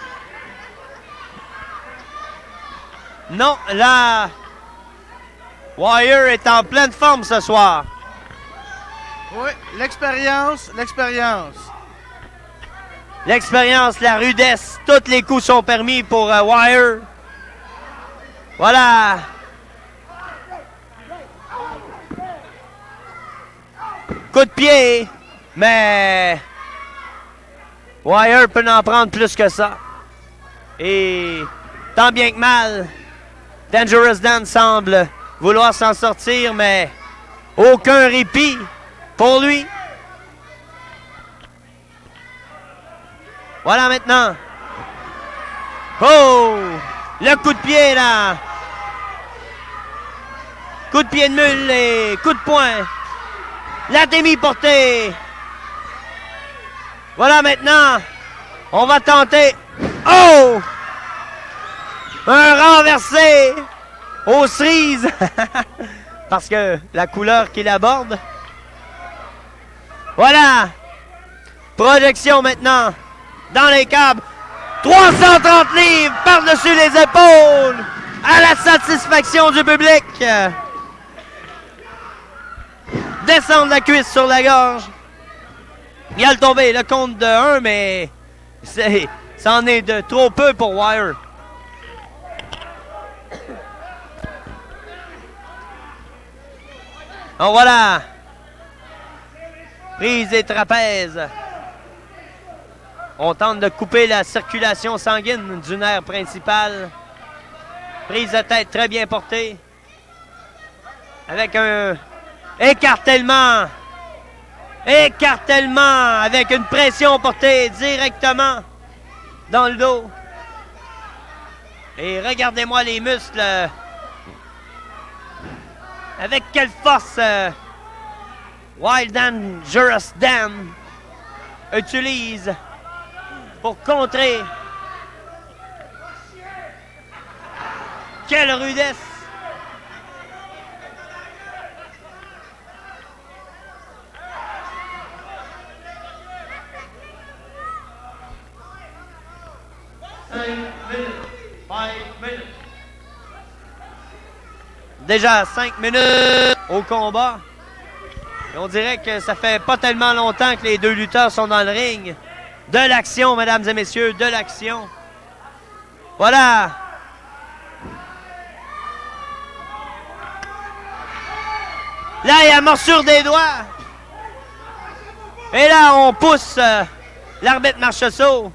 Non, là, Wire est en pleine forme ce soir. Oui, l'expérience. L'expérience, la rudesse, tous les coups sont permis pour Wire. Voilà. Coup de pied, mais Wire peut en prendre plus que ça. Et tant bien que mal, Dangerous Dan semble vouloir s'en sortir, mais aucun répit pour lui. Voilà maintenant. Oh! Le coup de pied, là! Coup de pied de mule et coup de poing. La demi-portée. Voilà maintenant. On va tenter. Oh! Un renversé aux cerises. Parce que la couleur qu'il aborde. Voilà. Projection maintenant. Dans les câbles. 330 livres par-dessus les épaules. À la satisfaction du public. Descendre la cuisse sur la gorge. Il a le tombé, le compte de 1, mais c'en est de trop peu pour Wire. Donc voilà. Prise des trapèzes. On tente de couper la circulation sanguine du nerf principal. Prise de tête très bien portée. Avec un écartèlement. Écartèlement avec une pression portée directement dans le dos. Et regardez-moi les muscles. Avec quelle force Wild Dangerous Dan utilise pour contrer. Quelle rudesse! Déjà 5 minutes au combat. Et on dirait que ça fait pas tellement longtemps que les deux lutteurs sont dans le ring. De l'action, mesdames et messieurs, de l'action. Voilà. Là, il y a morsure des doigts. Et là, on pousse L'arbitre Marchessault.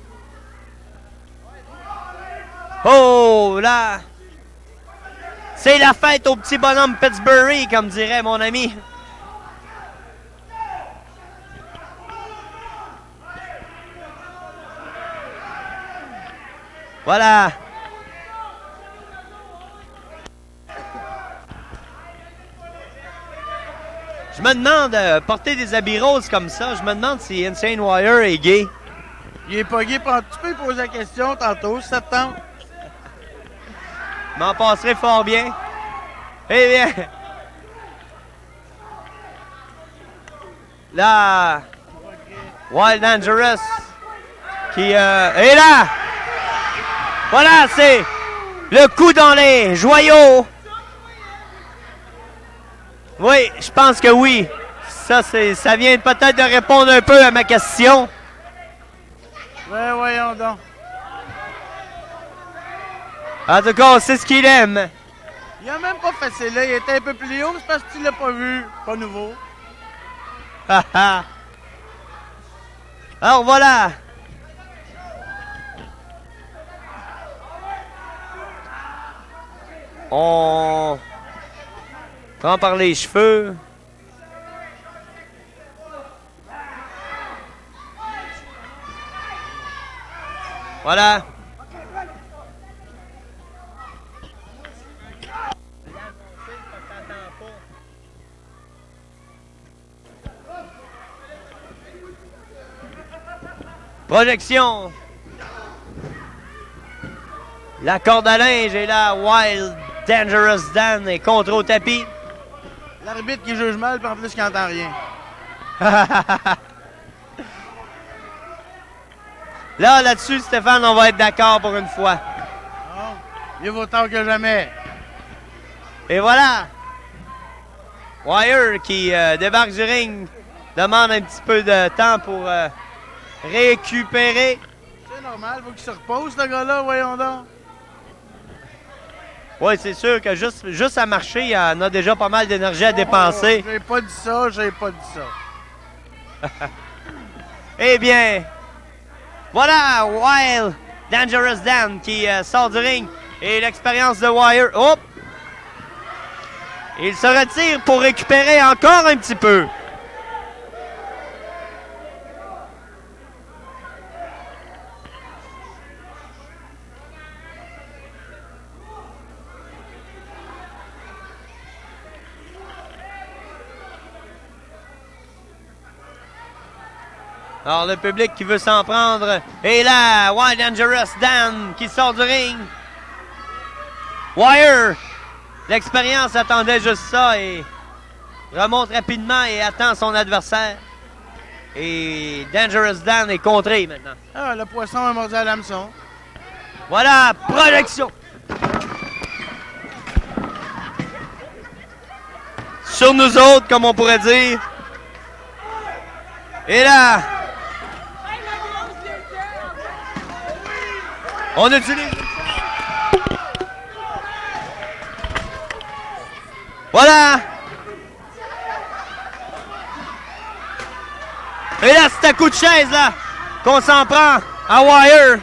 Oh, là. C'est la fête au petit bonhomme Pittsburgh, comme dirait mon ami. Voilà. Je me demande, porter des habits roses comme ça, je me demande si Insane Wire est gay. Il est pas gay, tu peux lui poser la question tantôt, si ça te tente. M'en passerait fort bien. Eh bien. Là. Wild Dangerous. Qui est là. Voilà, c'est le coup dans les joyaux. Oui, je pense que oui. Ça vient peut-être de répondre un peu à ma question. Ouais, voyons donc. En tout cas, c'est ce qu'il aime. Il a même pas fait celle-là, il était un peu plus haut, c'est parce que tu l'as pas vu. Pas nouveau. Alors voilà. On prend par les cheveux. Voilà. Projection. La corde à linge est là. Wild Dangerous Dan est contre au tapis. L'arbitre qui juge mal, puis en plus, qui n'entend rien. Là-dessus, Stéphane, on va être d'accord pour une fois. Oh, mieux vaut tard que jamais. Et voilà. Wire qui débarque du ring. Demande un petit peu de temps pour récupérer. C'est normal, faut qu'il se repose, ce gars-là, voyons donc. Oui, c'est sûr que juste à marcher, il en a déjà pas mal d'énergie à dépenser. Oh, j'ai pas dit ça, j'ai pas dit ça. Eh bien, voilà Wild Dangerous Dan qui sort du ring. Et l'expérience de Wire. Hop! Il se retire pour récupérer encore un petit peu. Alors, le public qui veut s'en prendre. Et là, Wild Dangerous Dan qui sort du ring. Wire, l'expérience attendait juste ça et remonte rapidement et attend son adversaire. Et Dangerous Dan est contré maintenant. Ah, le poisson a mordu à l'hameçon. Voilà, projection. Sur nous autres, comme on pourrait dire. Et là, on utilise. Voilà. Et là, c'est un coup de chaise, là, qu'on s'en prend à Wire.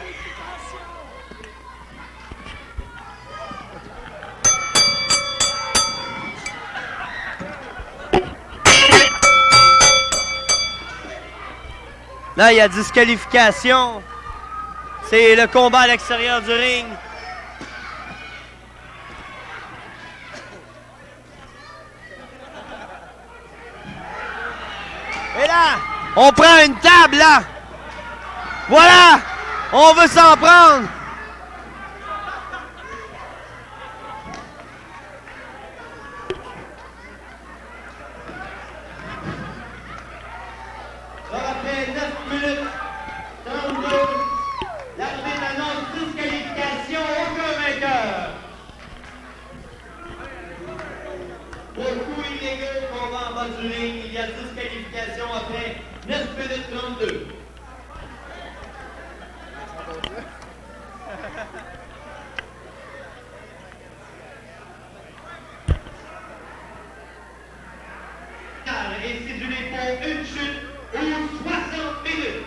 Là, il y a disqualification. C'est le combat à l'extérieur du ring. Et là, on prend une table, là. Voilà, on veut s'en prendre. Après 9 minutes 32, l'arbitre annonce disqualification, aucun vainqueur. Pour coup illégal, combat en bas du ring, il y a disqualification après 9 minutes 32. Et cédulé pour une chute aux 60 minutes.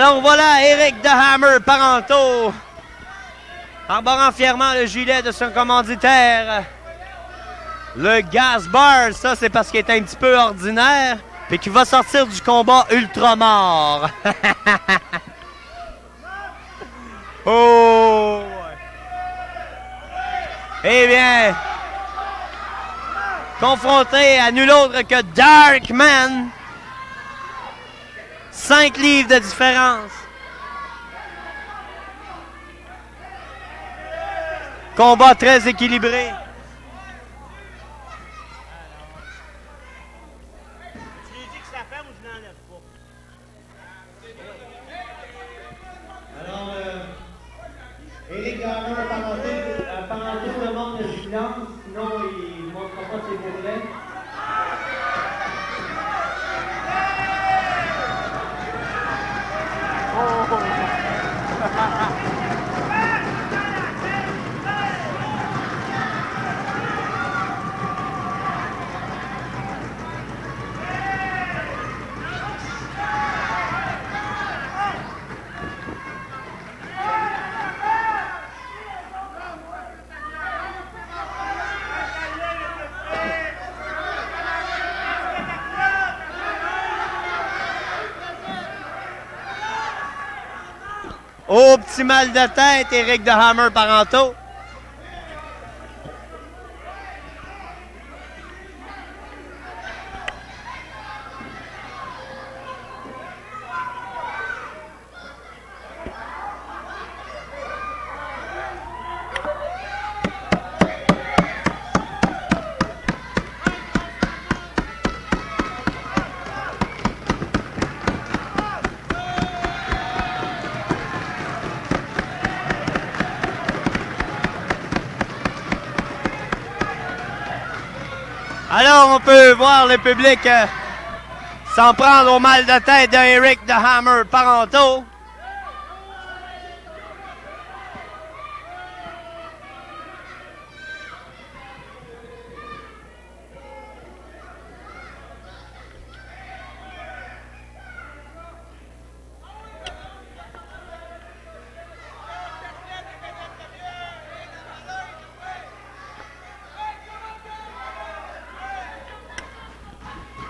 Alors voilà, Eric The Hammer Parenteau, arborant fièrement le gilet de son commanditaire. Le Gas Bar, ça c'est parce qu'il est un petit peu ordinaire, puis qu'il va sortir du combat ultramort. Oh! Eh bien, confronté à nul autre que Darkman, 5 livres de différence. Combat très équilibré. Alors, Éric Gagnon, Parenteau demande le silence, sinon il ne montrera pas ses bourrelets. Oh, petit mal de tête, Éric The Hammer Parenteau. Alors, on peut voir le public s'en prendre au mal de tête d'Éric The Hammer Parenteau.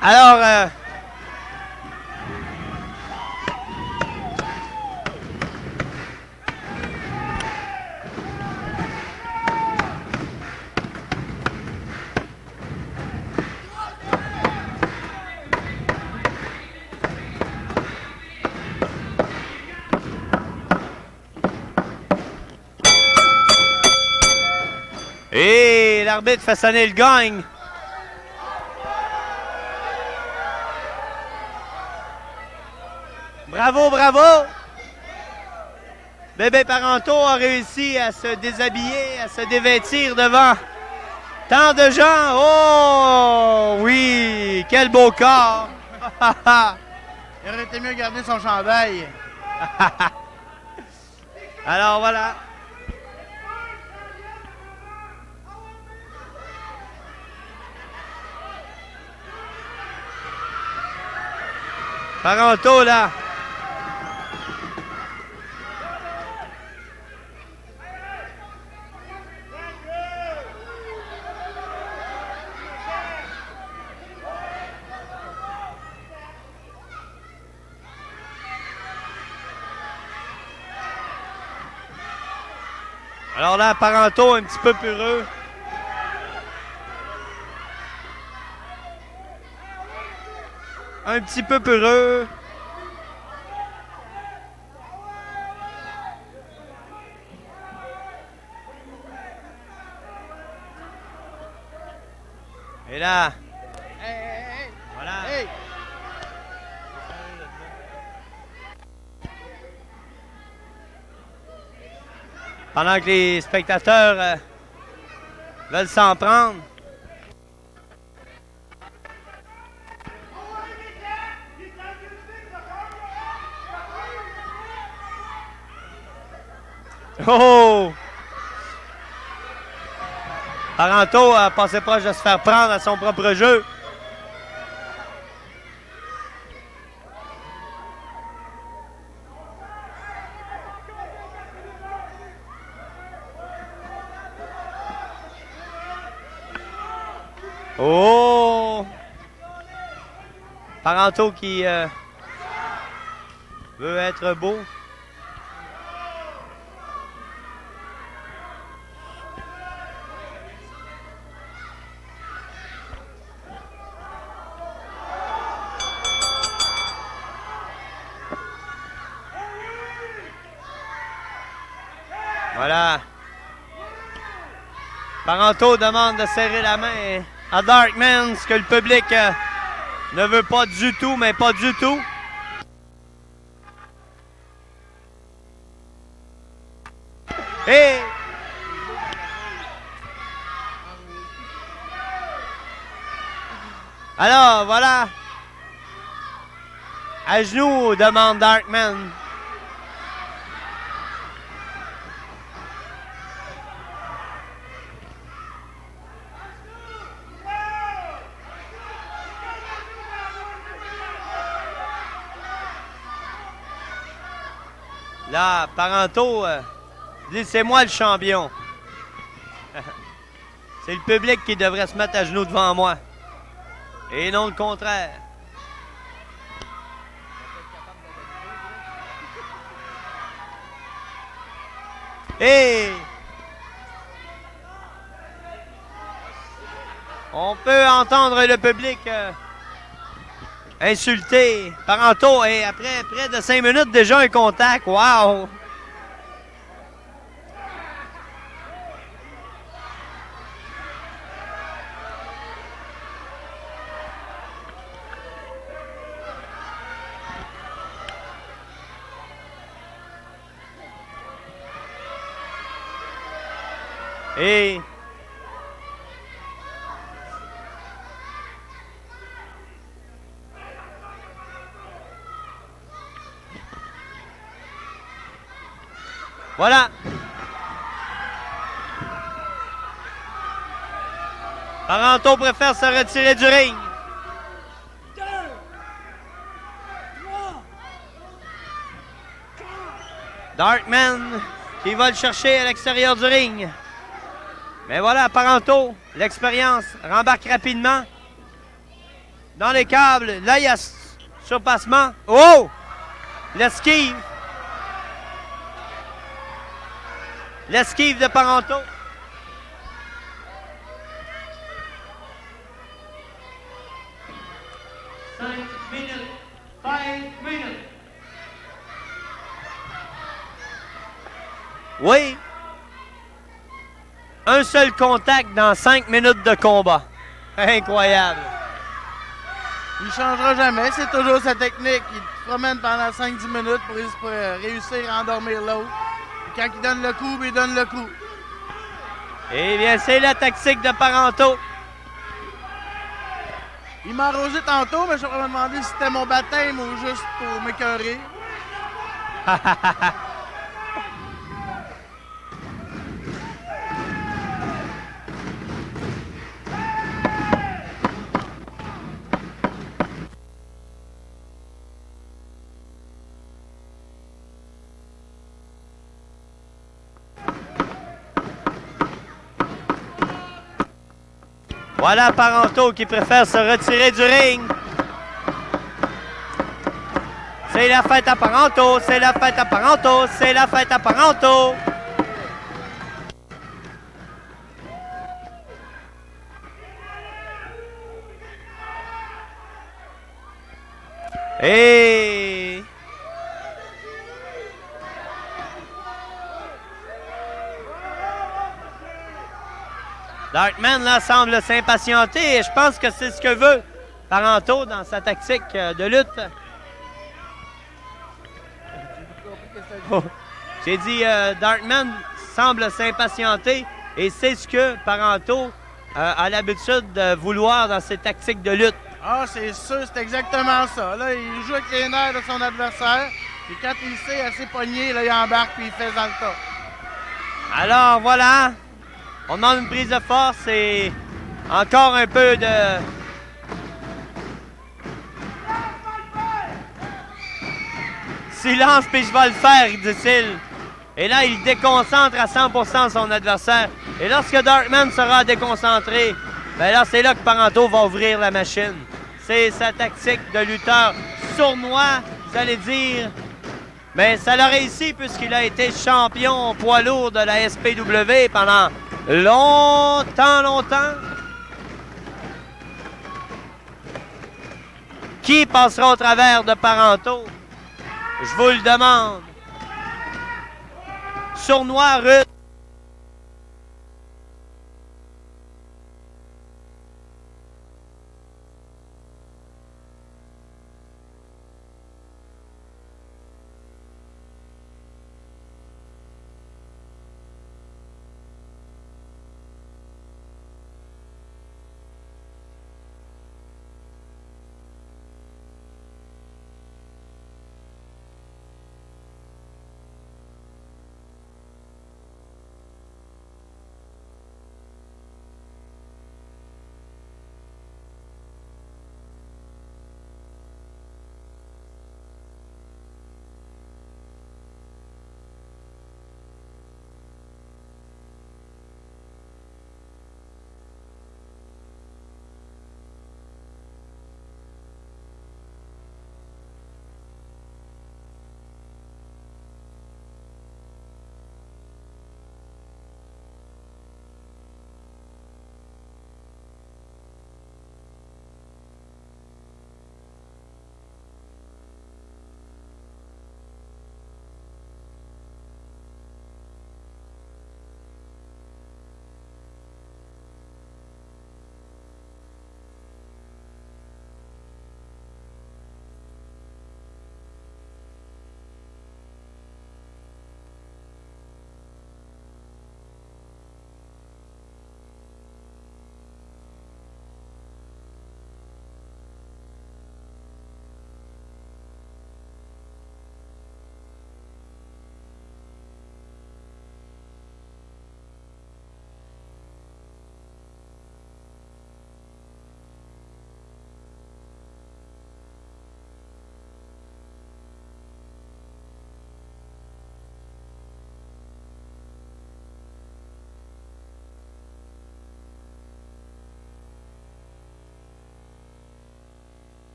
Alors, et l'arbitre fait sonner le gong. Bravo, bravo! Bébé Parenteau a réussi à se déshabiller, à se dévêtir devant tant de gens. Oh, oui! Quel beau corps! Il aurait été mieux garder son chandail. Alors, voilà. Parenteau, là. Alors là, Parenteau un petit peu peureux. Un petit peu peureux. Et là, voilà. Hey. Pendant que les spectateurs veulent s'en prendre. Oh! Parenteau passait proche de se faire prendre à son propre jeu. Oh! Parenteau qui veut être beau. Voilà. Parenteau demande de serrer la main à Darkman, ce que le public ne veut pas du tout, mais pas du tout. Et... alors, voilà. À genoux, demande Darkman. Là, Parenteau dit c'est moi le champion. C'est le public qui devrait se mettre à genoux devant moi. Et non le contraire. Et on peut entendre le public insulter Parenteau et après près de 5 minutes déjà un contact. Wow! Et voilà. Parenteau préfère se retirer du ring. 2, 3, 4. Darkman qui va le chercher à l'extérieur du ring. Mais voilà, Parenteau, l'expérience, rembarque rapidement dans les câbles. Là, il y a surpassement. Oh! L'esquive. L'esquive de Parenteau. Oui. Un seul contact dans 5 minutes de combat. Incroyable. Il ne changera jamais, c'est toujours sa technique. Il te promène pendant 5-10 minutes pour réussir à endormir l'autre. Quand il donne le coup, il donne le coup. Eh bien, c'est la tactique de Parenteau. Il m'a arrosé tantôt, mais je me demandé si c'était mon baptême ou juste pour m'écœurer. Voilà Parenteau qui préfère se retirer du ring. C'est la fête à Parenteau, c'est la fête à Parenteau, c'est la fête à Parenteau. Et... Darkman, là, semble s'impatienter et je pense que c'est ce que veut Parenteau dans sa tactique de lutte. Oh. J'ai dit, Darkman semble s'impatienter et c'est ce que Parenteau a l'habitude de vouloir dans ses tactiques de lutte. Ah, c'est sûr, c'est exactement ça. Là, il joue avec les nerfs de son adversaire. Et quand il sait assez pogné, là, il embarque puis il fait dans le tas. Alors, voilà. On demande une prise de force et encore un peu de... silence, puis je vais le faire, dit-il. Et là, il déconcentre à 100% son adversaire. Et lorsque Darkman sera déconcentré, Ben là, c'est là que Parenteau va ouvrir la machine. C'est sa tactique de lutteur sournois, vous allez dire. Mais ça l'a réussi puisqu'il a été champion poids lourd de la SPW pendant longtemps. Qui passera au travers de Parenteau? Je vous le demande. Sournois, rude.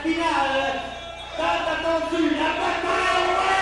finale, tant attendue, la bataille royale!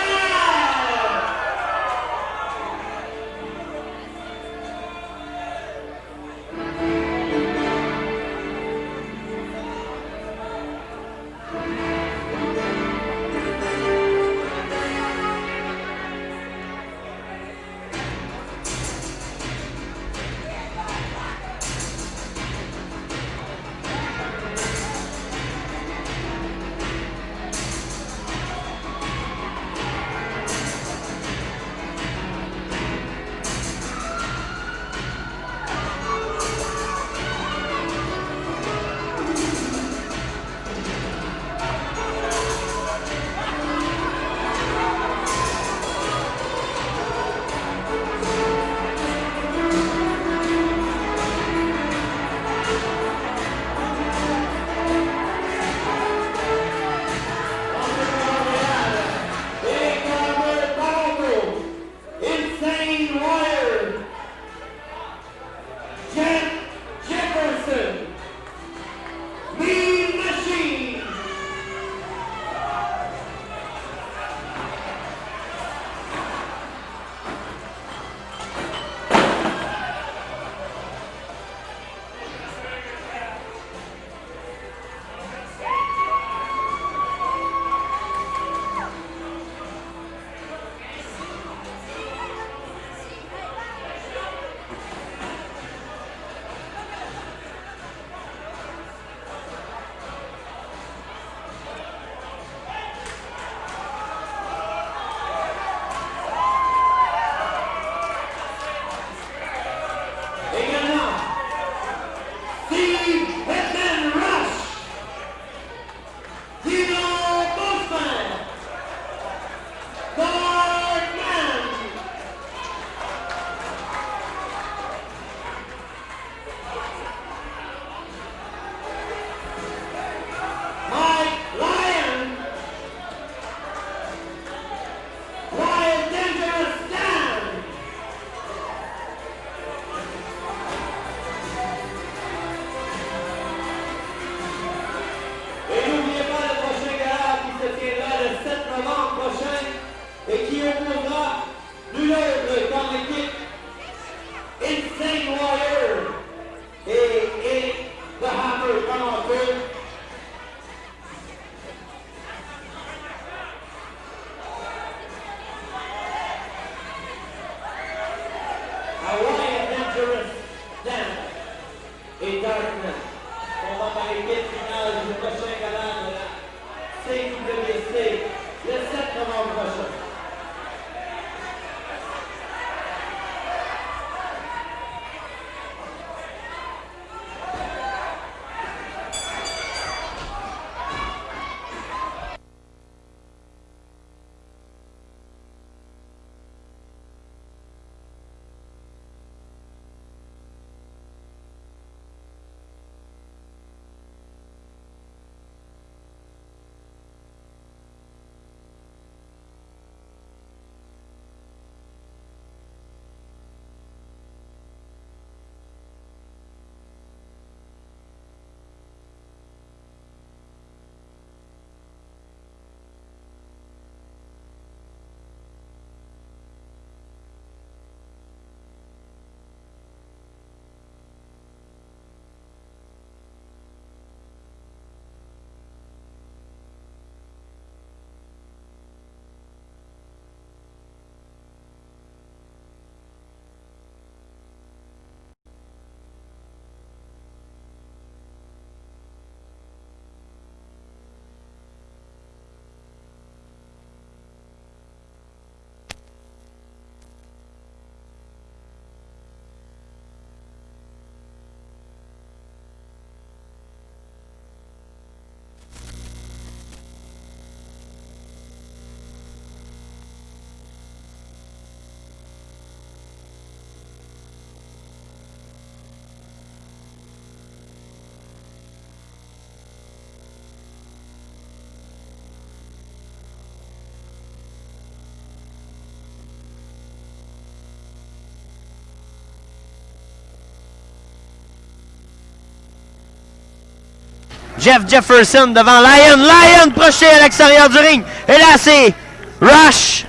Jeff Jefferson devant Lyon. Lyon projeté à l'extérieur du ring. Et là, c'est Rush.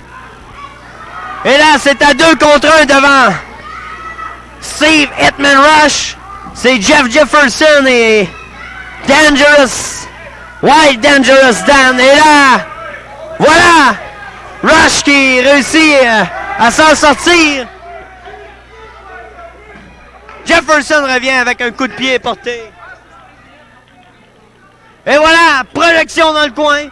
Et là, c'est à 2 contre 1 devant Steve Hitman Rush. C'est Jeff Jefferson et Dangerous. Wild Dangerous Dan. Et là, voilà, Rush qui réussit à s'en sortir. Jefferson revient avec un coup de pied porté. Et voilà, projection dans le coin.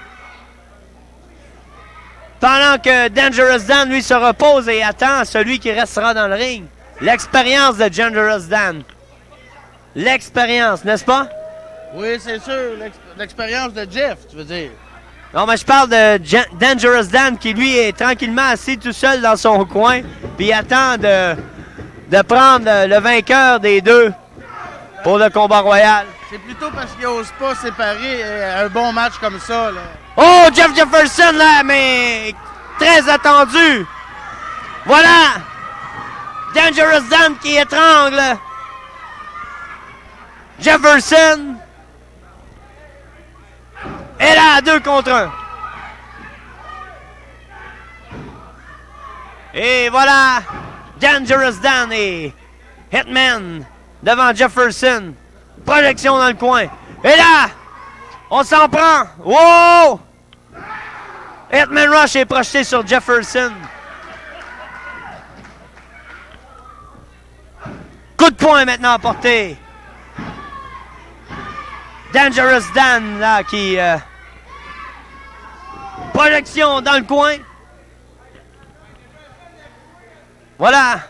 Pendant que Dangerous Dan, lui, se repose et attend celui qui restera dans le ring. L'expérience de Dangerous Dan. L'expérience, n'est-ce pas? Oui, c'est sûr. L'expérience de Jeff, tu veux dire. Non, mais je parle de Dangerous Dan qui, lui, est tranquillement assis tout seul dans son coin. Puis attend de prendre le vainqueur des deux pour le combat royal. C'est plutôt parce qu'il n'ose pas séparer un bon match comme ça, là. Oh, Jeff Jefferson, là, mais très attendu. Voilà. Dangerous Dan qui étrangle Jefferson. Et là, 2 contre 1. Et voilà, Dangerous Dan et Hitman devant Jefferson. Projection dans le coin. Et là, on s'en prend. Wow! Hitman Rush est projeté sur Jefferson. Coup de poing maintenant apporté. Dangerous Dan, là, qui... projection dans le coin. Voilà.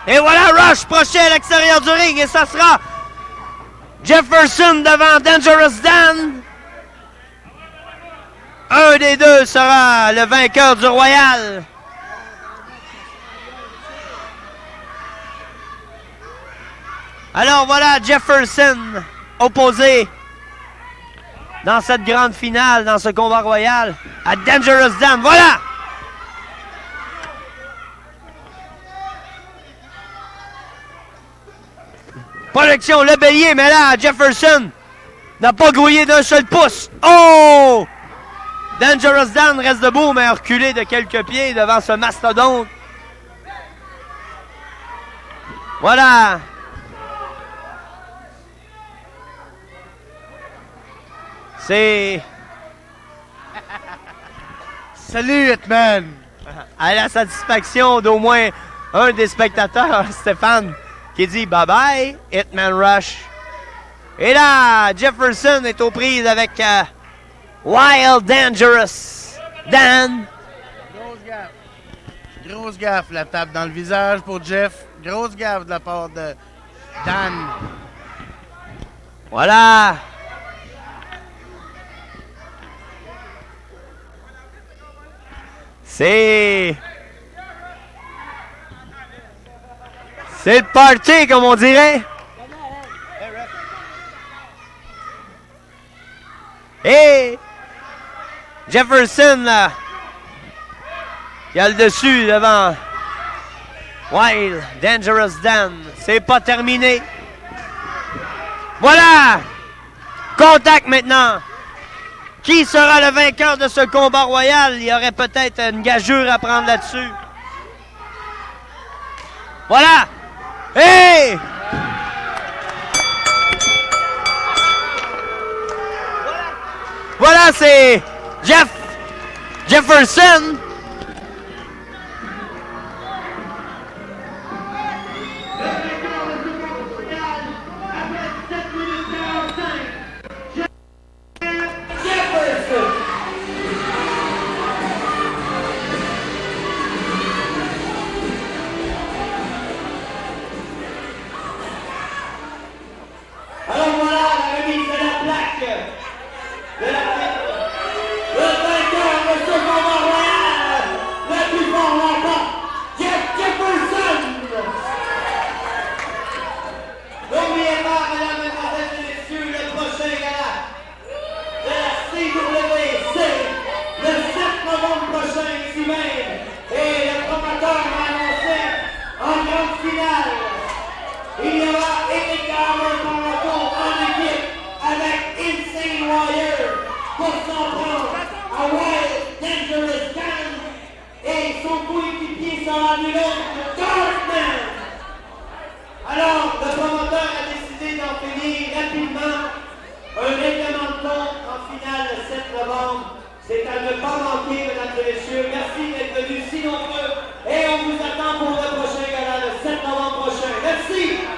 Et voilà, Rush projeté à l'extérieur du ring. Et ça sera Jefferson devant Dangerous Dan. Un des deux sera le vainqueur du Royal. Alors voilà Jefferson opposé dans cette grande finale, dans ce combat royal, à Dangerous Dan. Voilà! Projection, le bélier, mais là, Jefferson n'a pas grouillé d'un seul pouce. Oh! Dangerous Dan reste debout, mais reculé de quelques pieds devant ce mastodonte. Voilà! C'est... Salut, Hitman! À la satisfaction d'au moins un des spectateurs, Stéphane, qui dit bye-bye, Hitman Rush. Et là, Jefferson est aux prises avec Wild Dangerous Dan. Grosse gaffe. Grosse gaffe, la tape dans le visage pour Jeff. Grosse gaffe de la part de Dan. Voilà. C'est le party, comme on dirait. Et Jefferson, là, qui a le dessus devant Wild Dangerous Dan. C'est pas terminé. Voilà. Contact maintenant. Qui sera le vainqueur de ce combat royal? Il y aurait peut-être une gageure à prendre là-dessus. Voilà! Hey! Voilà, c'est Jefferson. Il y aura va s'en prendre à Wild Dangerous Gang et son coéquipier sera nul autre que Darkman. Alors, le promoteur a décidé d'en finir rapidement. Un règlement de compte en finale le 7 novembre. C'est à ne pas manquer, mesdames et messieurs. Merci d'être venus si nombreux. Et on vous attend pour le prochain gala le 7 novembre prochain. Merci!